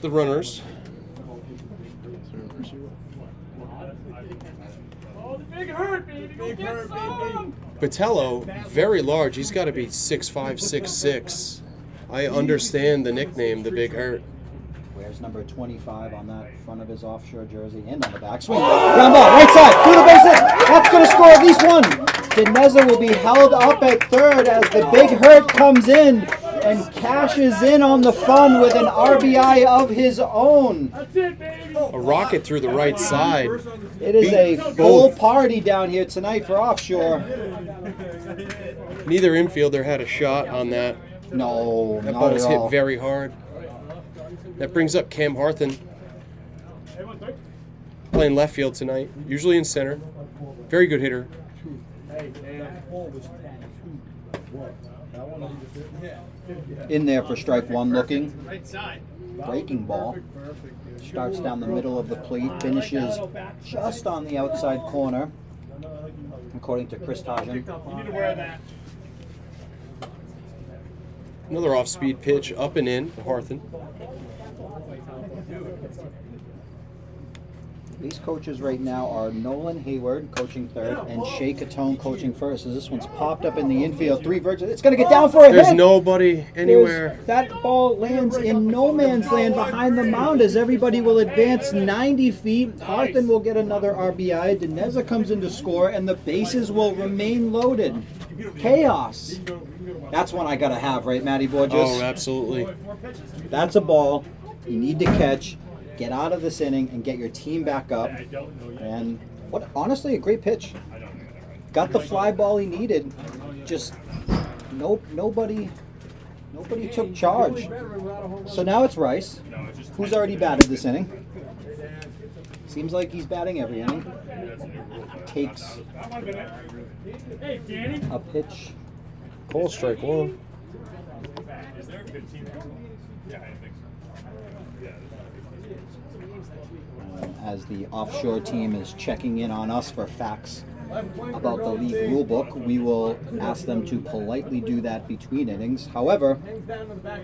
the runners. Oh, the big hurt, baby. Go get some. Patello, very large. He's got to be 6'5", 6'6". I understand the nickname, the big hurt. Wears number 25 on that front of his offshore jersey and on the back. Swing. Ground ball, right side, through the bases. That's going to score at least 1. Dineza will be held up at third as the big hurt comes in and cashes in on the fun with an RBI of his own. That's it, baby. A rocket through the right side. It is a full party down here tonight for offshore. Neither infielder had a shot on that. No, That not ball at was hit all. very hard. That brings up Cam Harthen, playing left field tonight, usually in center. Very good hitter. In there for strike 1 looking. Right side. Breaking ball. Starts down the middle of the plate, finishes just on the outside corner, according to Chris Tajan. You need to wear that. Another off-speed pitch, up and in for Harthen. These coaches right now are Nolan Hayward coaching third and Shea Catone coaching first. As this one's popped up in the infield, 3 verges. It's going to get down for a There's hit. nobody anywhere. That ball lands in no man's land behind the mound as everybody will advance 90 feet. Harthen will get another RBI. Dineza comes in to score, and the bases will remain loaded. Chaos. That's one I got to have, right, Matty Borges? Oh, absolutely. That's a ball you need to catch. Get out of this inning and get your team back up. And what, honestly, a great pitch. Got the fly ball he needed. Just nobody took charge. So now it's Rice, who's already batted this inning. Seems like he's batting every inning. Takes a pitch. Cole, strike one. As the offshore team is checking in on us for facts about the league rulebook, we will ask them to politely do that between innings. However,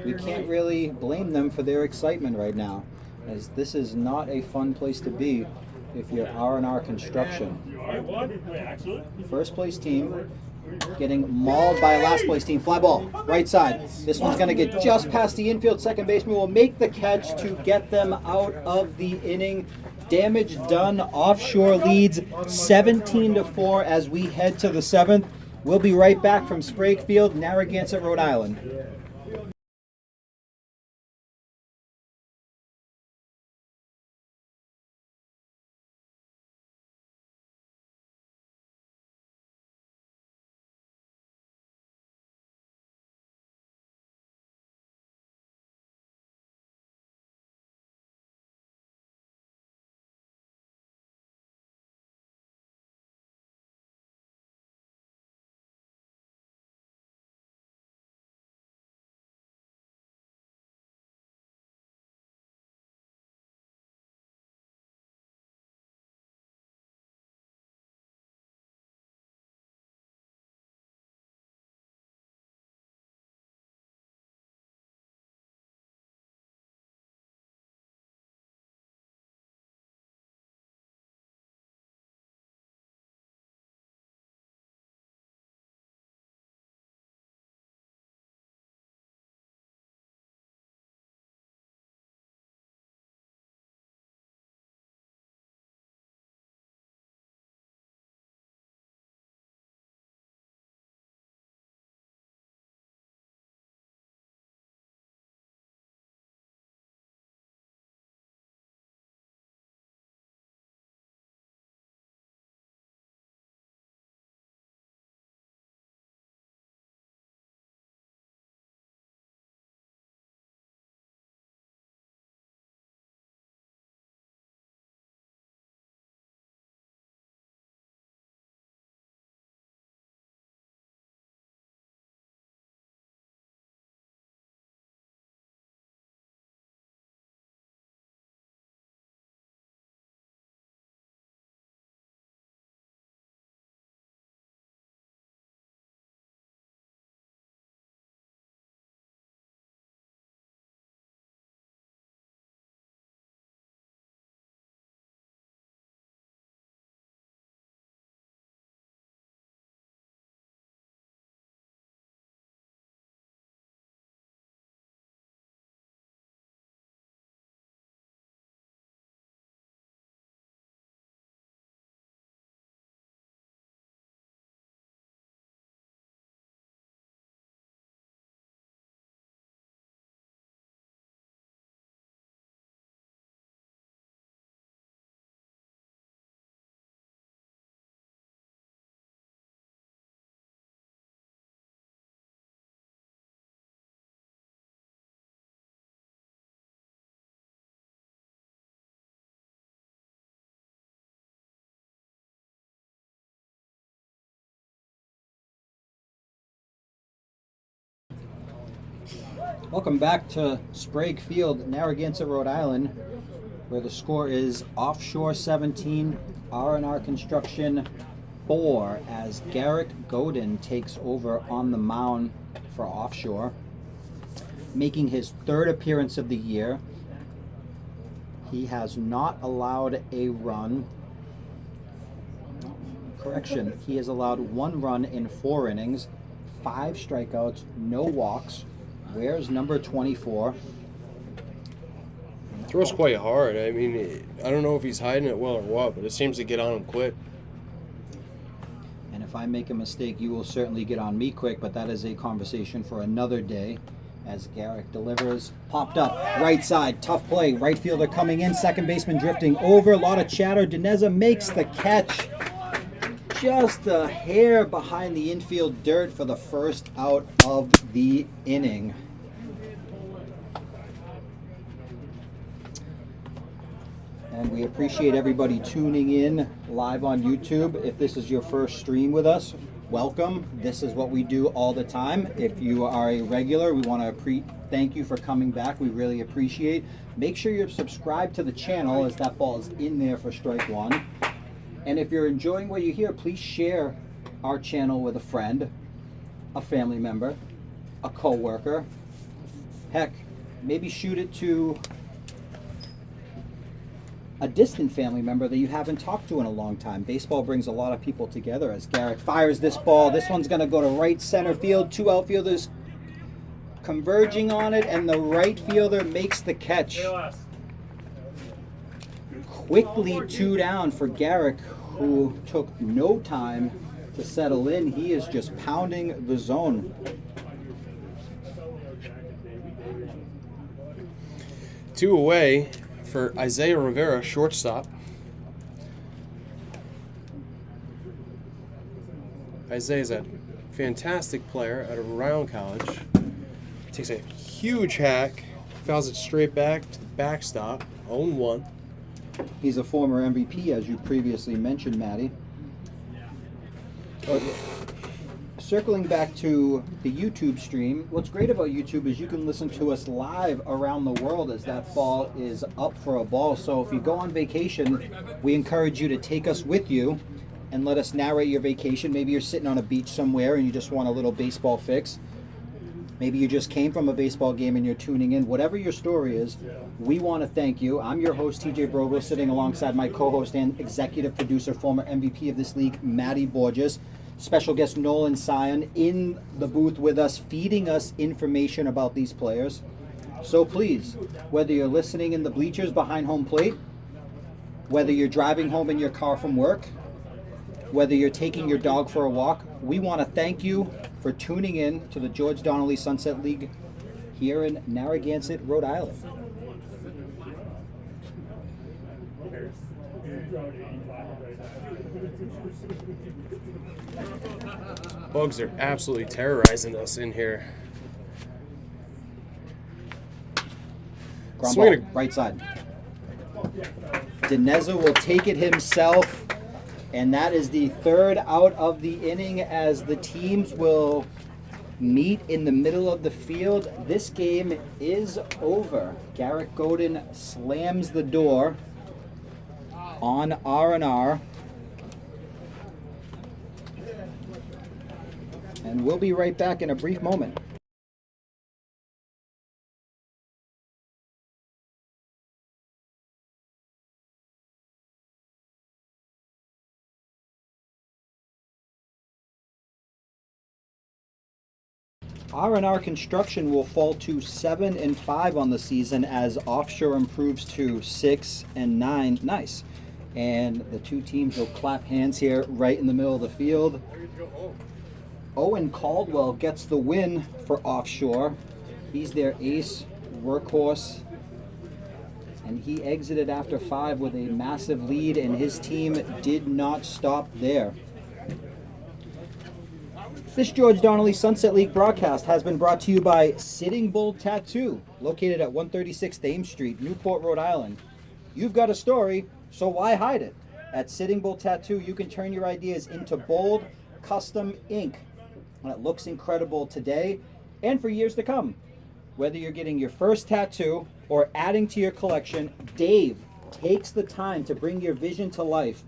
we can't really blame them for their excitement right now, as this is not a fun place to be if you're R&R Construction. First place team getting mauled by a last place team. Fly ball, right side. This one's going to get just past the infield. Second baseman will make the catch to get them out of the inning. Damage done. Offshore leads 17-4 as we head to the 7th. We'll be right back from Sprague Field, Narragansett, Rhode Island. Welcome back to Sprague Field, Narragansett, Rhode Island, where the score is Offshore 17, R&R Construction 4, as Garrett Godin takes over on the mound for Offshore, making his 3rd appearance of the year. He has not allowed a run. Correction, he has allowed 1 run in 4 innings, 5 strikeouts, no walks. Where's number 24? Throws quite hard. I mean, I don't know if he's hiding it well or what, but it seems to get on him quick. And if I make a mistake, you will certainly get on me quick, but that is a conversation for another day. As Garrett delivers, popped up, right side, tough play, right fielder coming in, second baseman drifting over, a lot of chatter. Dineza makes the catch. Just a hair behind the infield dirt for the first out of the inning. And we appreciate everybody tuning in live on YouTube. If this is your first stream with us, welcome. This is what we do all the time. If you are a regular, we want to thank you for coming back. We really appreciate. Make sure you're subscribed to the channel, as that ball is in there for strike one. And if you're enjoying what you hear, please share our channel with a friend, a family member, a co-worker. Heck, maybe shoot it to a distant family member that you haven't talked to in a long time. Baseball brings a lot of people together. As Garrett fires this ball, this one's going to go to right center field. Two outfielders converging on it, and the right fielder makes the catch. Quickly 2 down for Garrick, who took no time to settle in. He is just pounding the zone. Two away for Isaiah Rivera, shortstop. Isaiah's a fantastic player out of Rhode Island College. Takes a huge hack, fouls it straight back to the backstop, 0-1. He's a former MVP, as you previously mentioned, Matty. Circling back to the YouTube stream, what's great about YouTube is you can listen to us live around the world as that ball is up for a ball. So if you go on vacation, we encourage you to take us with you and let us narrate your vacation. Maybe you're sitting on a beach somewhere and you just want a little baseball fix. Maybe you just came from a baseball game and you're tuning in. Whatever your story is, we want to thank you. I'm your host, TJ Brogle, sitting alongside my co-host and executive producer, former MVP of this league, Matty Borges. Special guest Nolan Sion in the booth with us, feeding us information about these players. So please, whether you're listening in the bleachers behind home plate, whether you're driving home in your car from work, whether you're taking your dog for a walk, we want to thank you for tuning in to the George Donnelly Sunset League here in Narragansett, Rhode Island. Bugs are absolutely terrorizing us in here. Ground ball, right side. Dinezza will take it himself, and that is the third out of the inning as the teams will meet in the middle of the field. This game is over. Garrett Godin slams the door on R&R. And we'll be right back in a brief moment. R&R Construction will fall to 7-5 on the season as Offshore improves to 6-9. Nice. And the two teams will clap hands here right in the middle of the field. Owen Caldwell gets the win for Offshore. He's their ace, workhorse, and he exited after 5 with a massive lead, and his team did not stop there. This George Donnelly Sunset League broadcast has been brought to you by Sitting Bull Tattoo, located at 136 Thames Street, Newport, Rhode Island. You've got a story, so why hide it? At Sitting Bull Tattoo, you can turn your ideas into bold, custom ink. And it looks incredible today and for years to come. Whether you're getting your first tattoo or adding to your collection, Dave takes the time to bring your vision to life.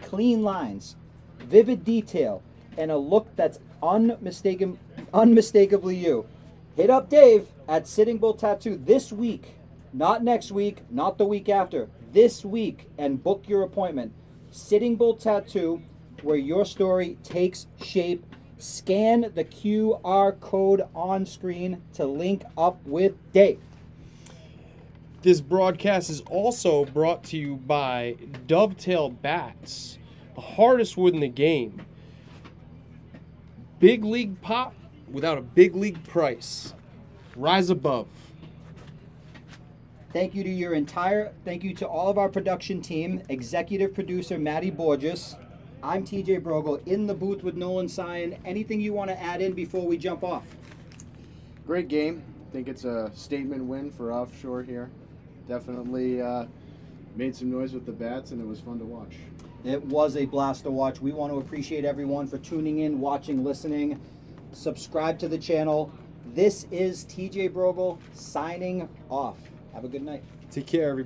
Clean lines, vivid detail, and a look that's unmistakably you. Hit up Dave at Sitting Bull Tattoo this week, not next week, not the week after, this week, and book your appointment. Sitting Bull Tattoo, where your story takes shape. Scan the QR code on screen to link up with Dave. This broadcast is also brought to you by Dovetail Bats, the hardest wood in the game. Big league pop without a big league price. Rise above. Thank you to all of our production team, executive producer Matty Borges. I'm TJ Brogle in the booth with Nolan Sion. Anything you want to add in before we jump off? Great game. I think it's a statement win for Offshore here. Definitely Made some noise with the bats, and it was fun to watch. It was a blast to watch. We want to appreciate everyone for tuning in, watching, listening. Subscribe to the channel. This is TJ Brogle signing off. Have a good night. Take care, everybody.